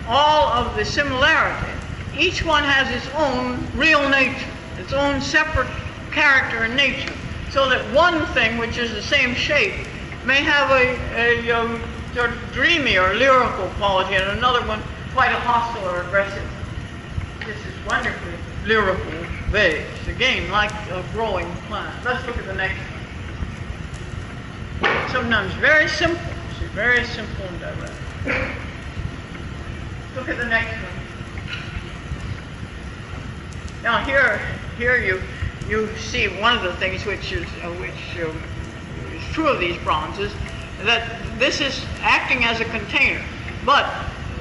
all of the similarity, each one has its own real nature, its own separate character and nature. So that one thing, which is the same shape, may have a sort of dreamy or lyrical quality, and another one quite a hostile or aggressive. This is wonderfully lyrical vase, again, like a growing plant. Let's look at the next one. Sometimes very simple, see, very simple and direct. Look at the next one. Now here you see one of the things which is true of these bronzes, that this is acting as a container, but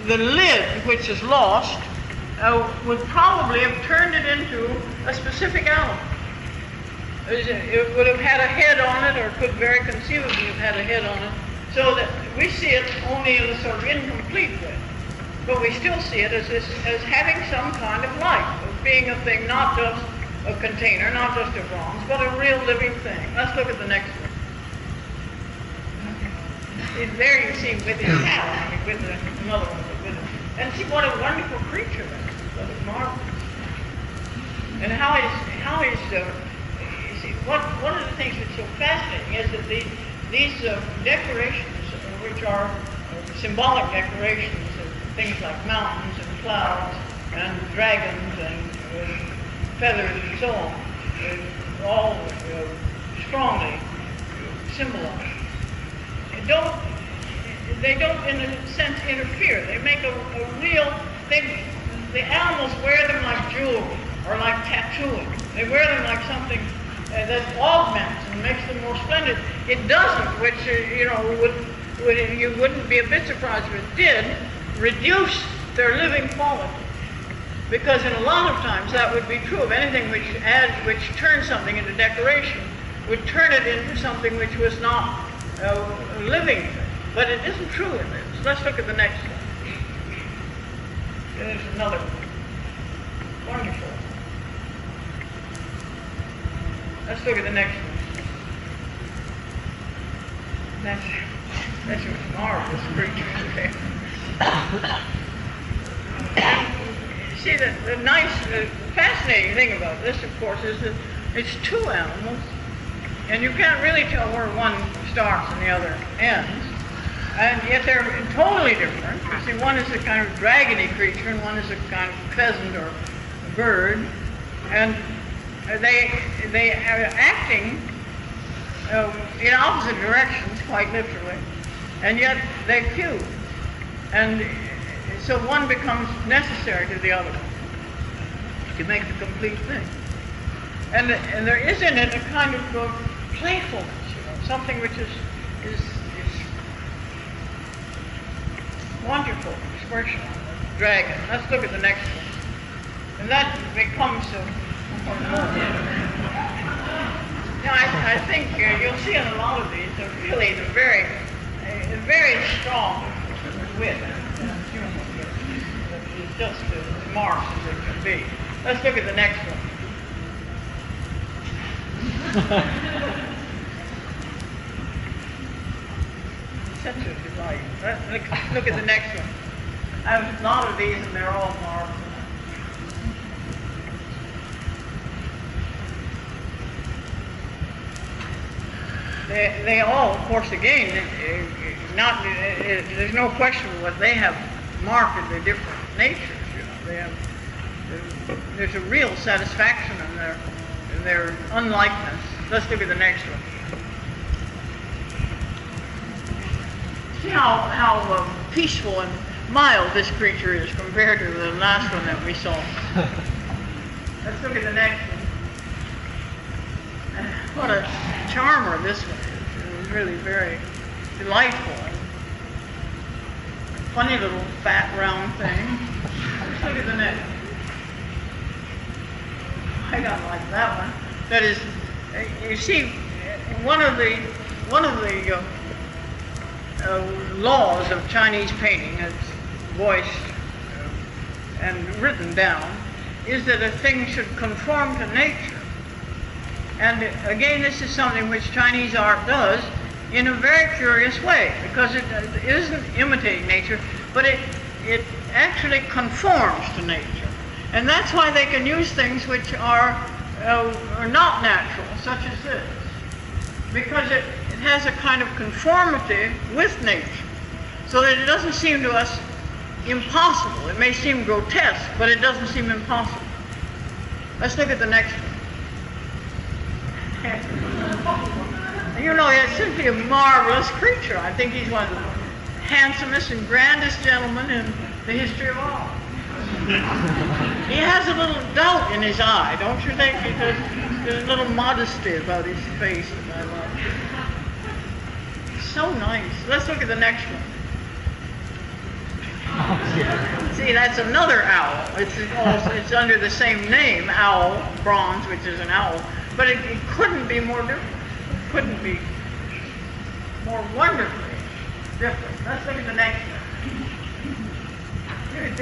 the lid, which is lost, would probably have turned it into a specific element. It would have had a head on it, or could very conceivably have had a head on it, so that we see it only in a sort of incomplete way. But we still see it as having some kind of life, of being a thing, not just a container, not just a bronze, but a real living thing. Let's look at the next one. There you see with his hat, with another one, with it. And see what a wonderful creature that is. What a marvelous. And how he's you see, one of the things that's so fascinating is that these decorations, which are symbolic decorations of things like mountains and clouds and dragons and feathers and so on, all strongly symbolized. They don't, in a sense, interfere. They make a real thing. The animals wear them like jewelry or like tattooing. They wear them like something that augments and makes them more splendid. It doesn't, which you wouldn't be a bit surprised if it did, reduce their living quality. Because in a lot of times that would be true of anything which turns something into decoration, would turn it into something which was not a living thing. But it isn't true in this. Let's look at the next one. There's another one. Wonderful. Let's look at the next one. That's a marvelous creature. See, the nice, fascinating thing about this, of course, is that it's two animals, and you can't really tell where one starts and the other ends. And yet they're totally different. You see, one is a kind of dragony creature, and one is a kind of pheasant or bird. And they are acting in opposite directions, quite literally, and yet they fuse. And so one becomes necessary to the other to make the complete thing. And there is in it a kind of playfulness, something which is wonderful expression on the dragon. Let's look at the next one. And that becomes now I think you'll see in a lot of these really the very strong wit. It's just as marked as it can be. Let's look at the next one. Such a delight. Look at the next one. I have a lot of these, and they're all marvelous. They all, of course, again, there's no question what they have markedly different natures. You know, there's a real satisfaction in their unlikeness. Let's look at the next one. See how peaceful and mild this creature is compared to the last one that we saw. Let's look at the next one. What a charmer this one is. It was really very delightful. Funny little fat round thing. Let's look at the next. I don't like that one. That is, you see, one of the laws of Chinese painting, as voiced and written down, is that a thing should conform to nature. And again, this is something which Chinese art does in a very curious way, because it isn't imitating nature, but it actually conforms to nature. And that's why they can use things which are not natural, such as this, because it has a kind of conformity with nature, so that it doesn't seem to us impossible. It may seem grotesque, but it doesn't seem impossible. Let's look at the next one. You know, it's simply a marvelous creature. I think he's one of the handsomest and grandest gentlemen in the history of art. He has a little doubt in his eye, don't you think? There's a little modesty about his face that I love. So nice. Let's look at the next one. See, that's another owl. It's under the same name, owl, bronze, which is an owl. But it couldn't be more different. It couldn't be more wonderfully different. Let's look at the next one. Look at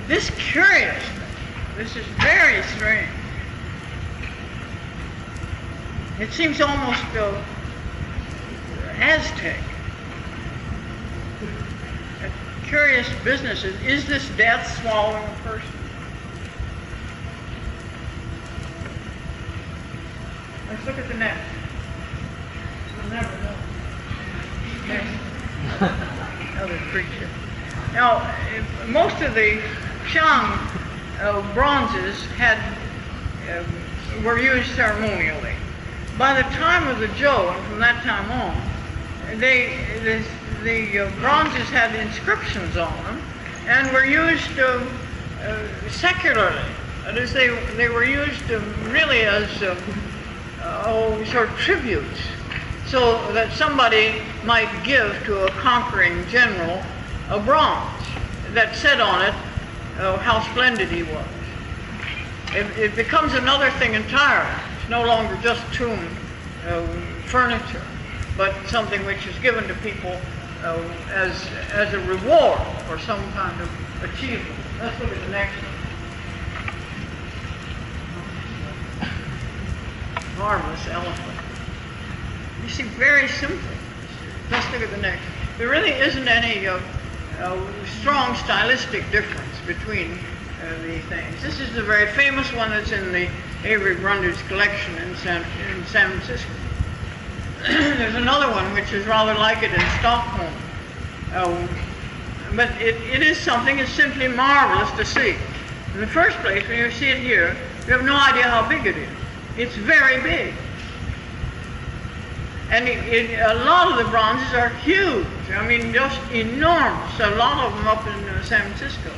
this curious thing. This is very strange. It seems almost Aztec. A curious business. Is this death swallowing a person? Let's look at the next. We'll never know. Next. Other creature. Now, most of the Shang bronzes were used ceremonially. By the time of the Zhou, and from that time on, the bronzes had inscriptions on them and were used secularly. That is, they were used really as sort of tributes, so that somebody might give to a conquering general a bronze that said on it how splendid he was. It becomes another thing entirely. It's no longer just tomb furniture, but something which is given to people as a reward for some kind of achievement. Let's look at the next one. Marvelous elephant. You see, very simply. Let's look at the next. There really isn't any strong stylistic difference between the things. This is the very famous one that's in the Avery Brundage collection in San Francisco. There's another one which is rather like it in Stockholm. But it is something that's simply marvelous to see. In the first place, when you see it here, you have no idea how big it is. It's very big. And a lot of the bronzes are huge. I mean, just enormous. A lot of them up in San Francisco.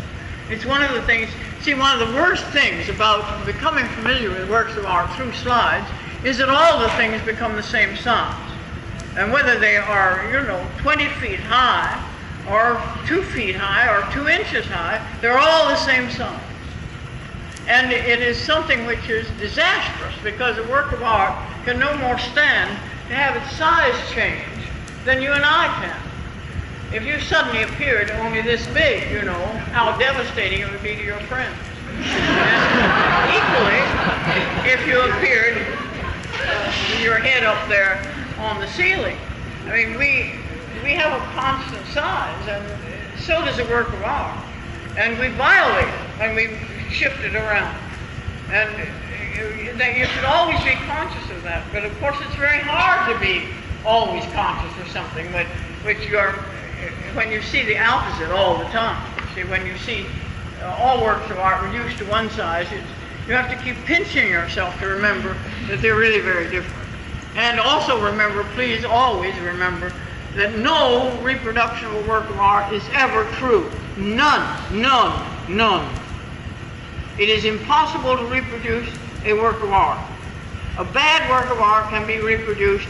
It's one of the things, see, one of the worst things about becoming familiar with works of art through slides is that all the things become the same size. And whether they are, 20 feet high, or 2 feet high, or 2 inches high, they're all the same size. And it is something which is disastrous, because a work of art can no more stand to have its size change than you and I can. If you suddenly appeared only this big, how devastating it would be to your friends. And equally, if you appeared your head up there on the ceiling. I mean, we have a constant size, and so does a work of art. And we violate it, and we shift it around. And you should always be conscious of that. But of course, it's very hard to be always conscious of something which you are, when you see the opposite all the time. See, when you see all works of art reduced to one size, you have to keep pinching yourself to remember that they're really very different. And also remember, please always remember, that no reproduction of a work of art is ever true. None, none, none. It is impossible to reproduce a work of art. A bad work of art can be reproduced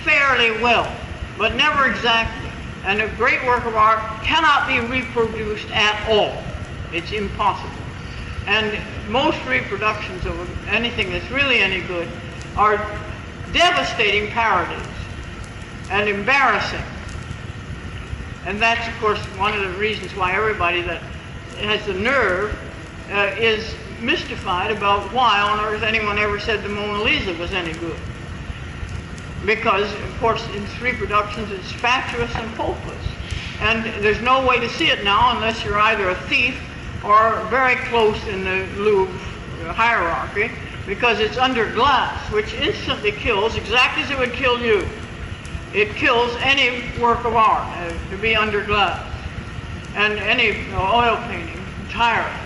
fairly well, but never exactly. And a great work of art cannot be reproduced at all. It's impossible. And most reproductions of anything that's really any good are devastating parodies and embarrassing. And that's, of course, one of the reasons why everybody that has the nerve is mystified about why on earth anyone ever said the Mona Lisa was any good. Because, of course, in its reproductions it's fatuous and hopeless. And there's no way to see it now unless you're either a thief or very close in the Louvre hierarchy, because it's under glass, which instantly kills, exactly as it would kill you. It kills any work of art to be under glass, and any oil painting entirely.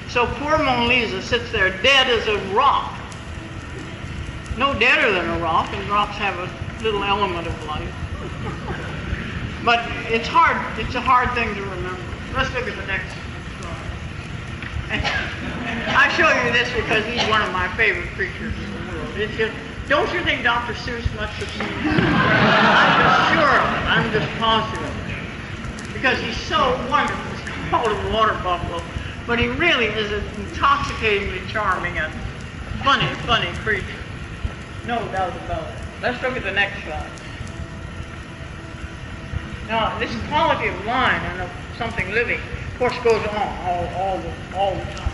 So poor Mona Lisa sits there dead as a rock. No deader than a rock, and rocks have a little element of life. But it's hard, it's a hard thing to remember. Let's look at the next slide. I show you this because he's one of my favorite creatures in the world. It's just, don't you think Dr. Seuss must have seen him? I'm just sure of it. I'm just positive of it. Because he's so wonderful. It's called a water buffalo. But he really is an intoxicatingly charming and funny, funny creature. No doubt about it. Let's look at the next slide. Now, this quality of line and of something living, of course, goes on all the time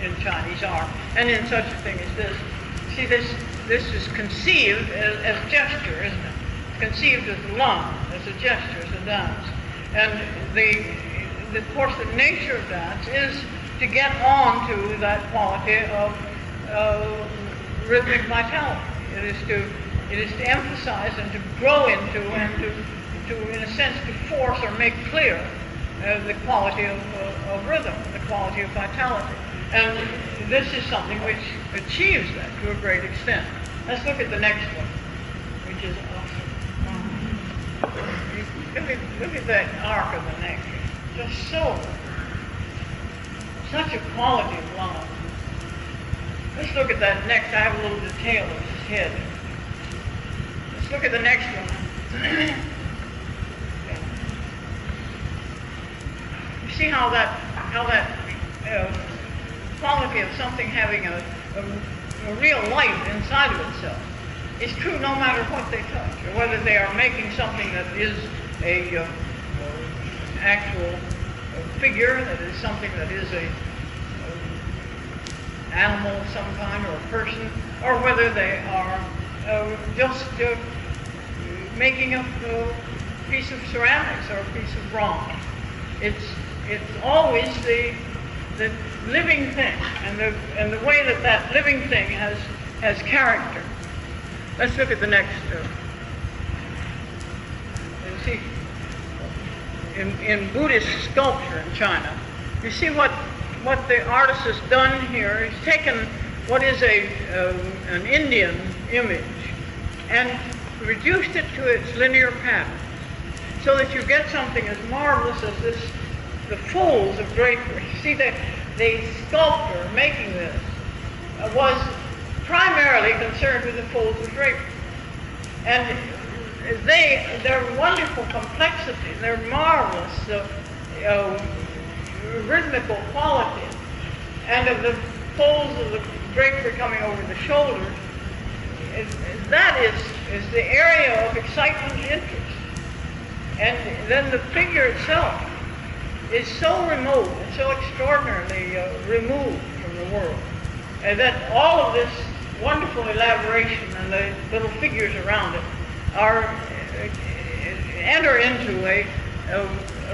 in Chinese art, and in such a thing as this. See, this is conceived as gesture, isn't it? It's conceived as a line, as a gesture, as a dance. And of course, the nature of dance is to get on to that quality of rhythmic vitality. It is to emphasize and to grow into and to in a sense, to force or make clear the quality of rhythm, the quality of vitality. And this is something which achieves that to a great extent. Let's look at the next one, which is awesome. Look at that arc of the neck. Just such a quality of line. Let's look at that next. I have a little detail of his head. Let's look at the next one. You see how that quality of something having a real life inside of itself is true no matter what they touch, or whether they are making something that is a actual figure, that is something that is a animal of some kind or a person, or whether they are just making a piece of ceramics or a piece of bronze. It's always the living thing, and the way that living thing has character. Let's look at the next. You see, in Buddhist sculpture in China, you see what the artist has done here. He's taken what is an Indian image and reduced it to its linear pattern, so that you get something as marvelous as the folds of drapery. See, the sculptor making this was primarily concerned with the folds of drapery. And their wonderful complexity, their marvelous rhythmical quality, and of the folds of the drapery coming over the shoulders, that is the area of excitement and interest. And then the figure itself is so remote and so extraordinarily removed from the world, and that all of this wonderful elaboration and the little figures around it are enter into a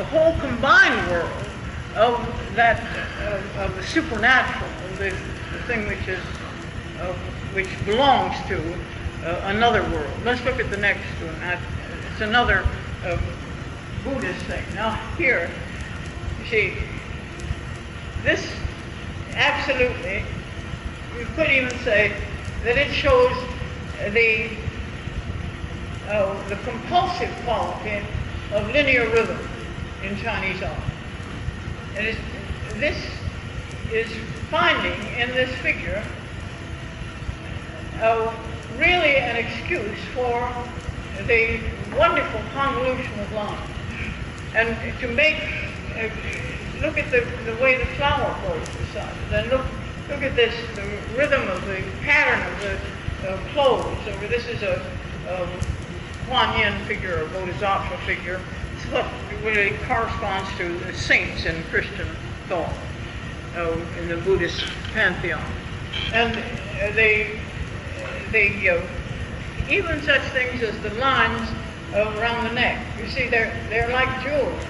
whole combined world of that of the supernatural, of the thing which is which belongs to another world. Let's look at the next one. It's another Buddhist thing. Now here, you see, this absolutely, you could even say that it shows the compulsive quality of linear rhythm in Chinese art. And this is finding in this figure really an excuse for the wonderful convolution of lines. And to make, look at the way the flower grows beside it. Then look at this, the rhythm of the pattern of the clothes. So this is a Kuan Yin figure, a Bodhisattva figure. It's what really corresponds to the saints in Christian thought, in the Buddhist pantheon. And even such things as the lines around the neck. You see, they're like jewels,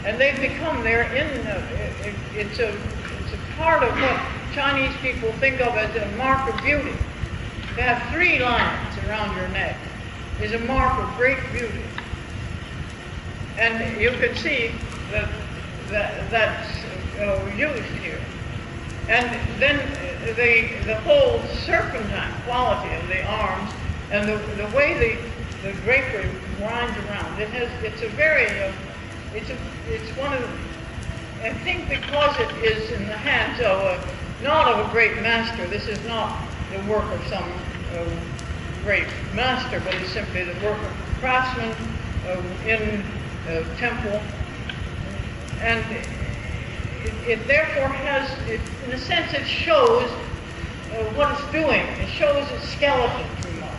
and they've become it's a part of what Chinese people think of as a mark of beauty. To have 3 lines around your neck is a mark of great beauty, and you can see that's used here. And then the whole serpentine quality of the arms and the way the drapery winds around, it's one of the, I think because it is in the hands of not of a great master. This is not the work of some great master, but it's simply the work of a craftsman in a temple. And it therefore has, in a sense, it shows what it's doing. It shows its skeleton too much.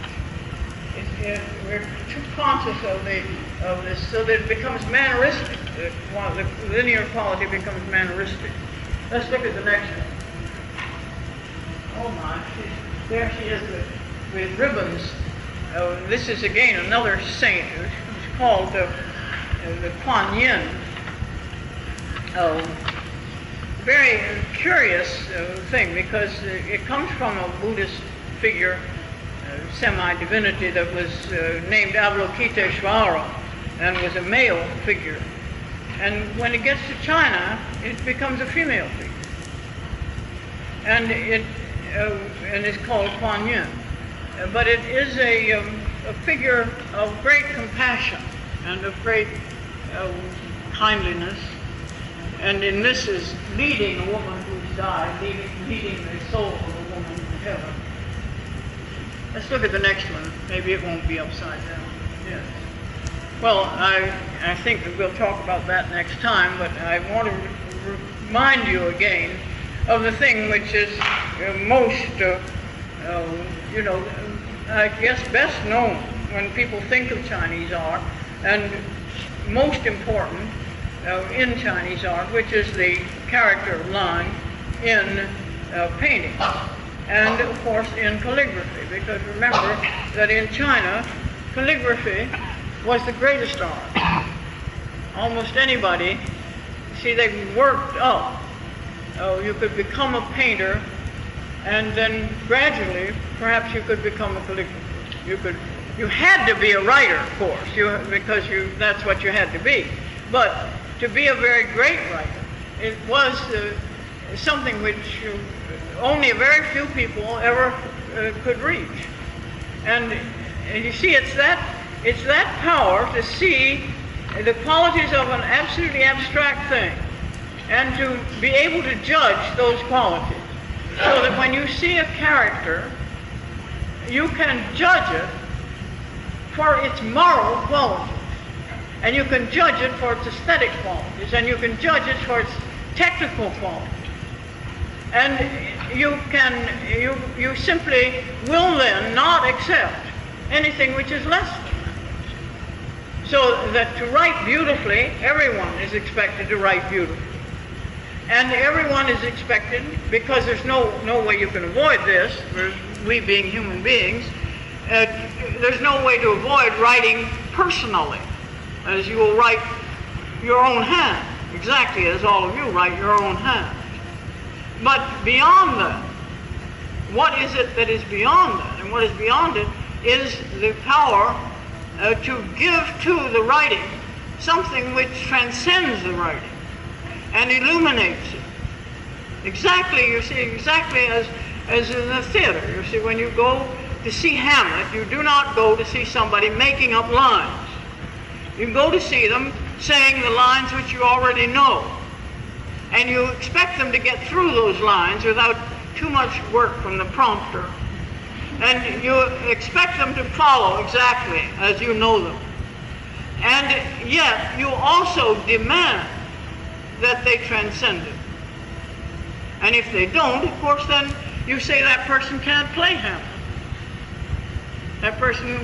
We're too conscious of this, so that it becomes manneristic. The linear quality becomes manneristic. Let's look at the next one. Oh my, there she is with ribbons. This is again another saint. It's called the Kuan Yin. Very curious thing, because it comes from a Buddhist figure, semi-divinity, that was named Avalokiteshvara and was a male figure. And when it gets to China, it becomes a female figure. And it's called Kuan Yin. But it is a figure of great compassion and of great kindliness. And in this is leading a woman who's died, leading the soul of a woman to heaven. Let's look at the next one. Maybe it won't be upside down. Yes. Well, I think that we'll talk about that next time, but I want to remind you again of the thing which is most, I guess best known when people think of Chinese art, and most important in Chinese art, which is the character line in painting, and of course in calligraphy, because remember that in China, calligraphy was the greatest art. Almost anybody, see, they worked up. You could become a painter, and then gradually, perhaps you could become a calligrapher. You had to be a writer, of course, because that's what you had to be. But to be a very great writer, it was something which only a very few people ever could reach. And you see, it's that power to see the qualities of an absolutely abstract thing, and to be able to judge those qualities, so that when you see a character, you can judge it for its moral qualities, and you can judge it for its aesthetic qualities, and you can judge it for its technical qualities. And you simply will then not accept anything which is less than that. So that to write beautifully, everyone is expected to write beautifully. And everyone is expected, because there's no way you can avoid this, we being human beings, there's no way to avoid writing personally, as you will write your own hand, exactly as all of you write your own hand. But beyond that, what is it that is beyond that? And what is beyond it is the power to give to the writing something which transcends the writing and illuminates it. Exactly, you see, exactly as in the theater. You see, when you go to see Hamlet, you do not go to see somebody making up lines. You go to see them saying the lines which you already know. And you expect them to get through those lines without too much work from the prompter. And you expect them to follow exactly as you know them. And yet, you also demand that they transcend it. And if they don't, of course, then you say that person can't play Hamlet. That person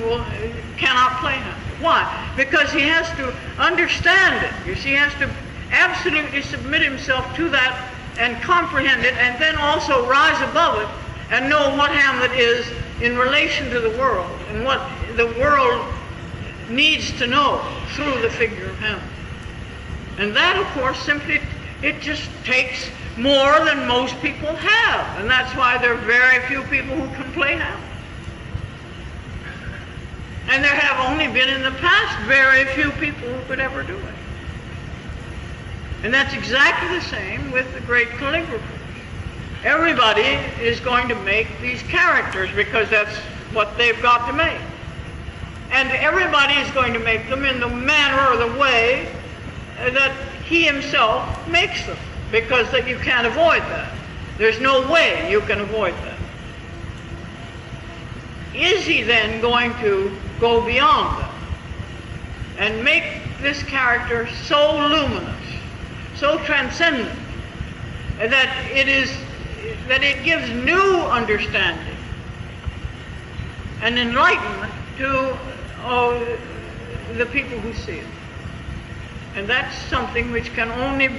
cannot play Hamlet. Why? Because he has to understand it. You see, he has to absolutely submit himself to that and comprehend it, and then also rise above it and know what Hamlet is in relation to the world and what the world needs to know through the figure of Hamlet. And that, of course, simply, it just takes more than most people have. And that's why there are very few people who can play Hamlet. And there have only been in the past very few people who could ever do it. And that's exactly the same with the great calligraphers. Everybody is going to make these characters because that's what they've got to make. And everybody is going to make them in the manner or the way that he himself makes them, because that you can't avoid that. There's no way you can avoid that. Is he then going to go beyond that and make this character so luminous, so transcendent, that it gives new understanding and enlightenment to the people who see it? And that's something which can only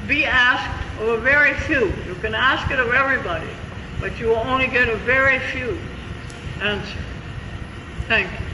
be asked of a very few. You can ask it of everybody, but you will only get a very few answers. Thank you.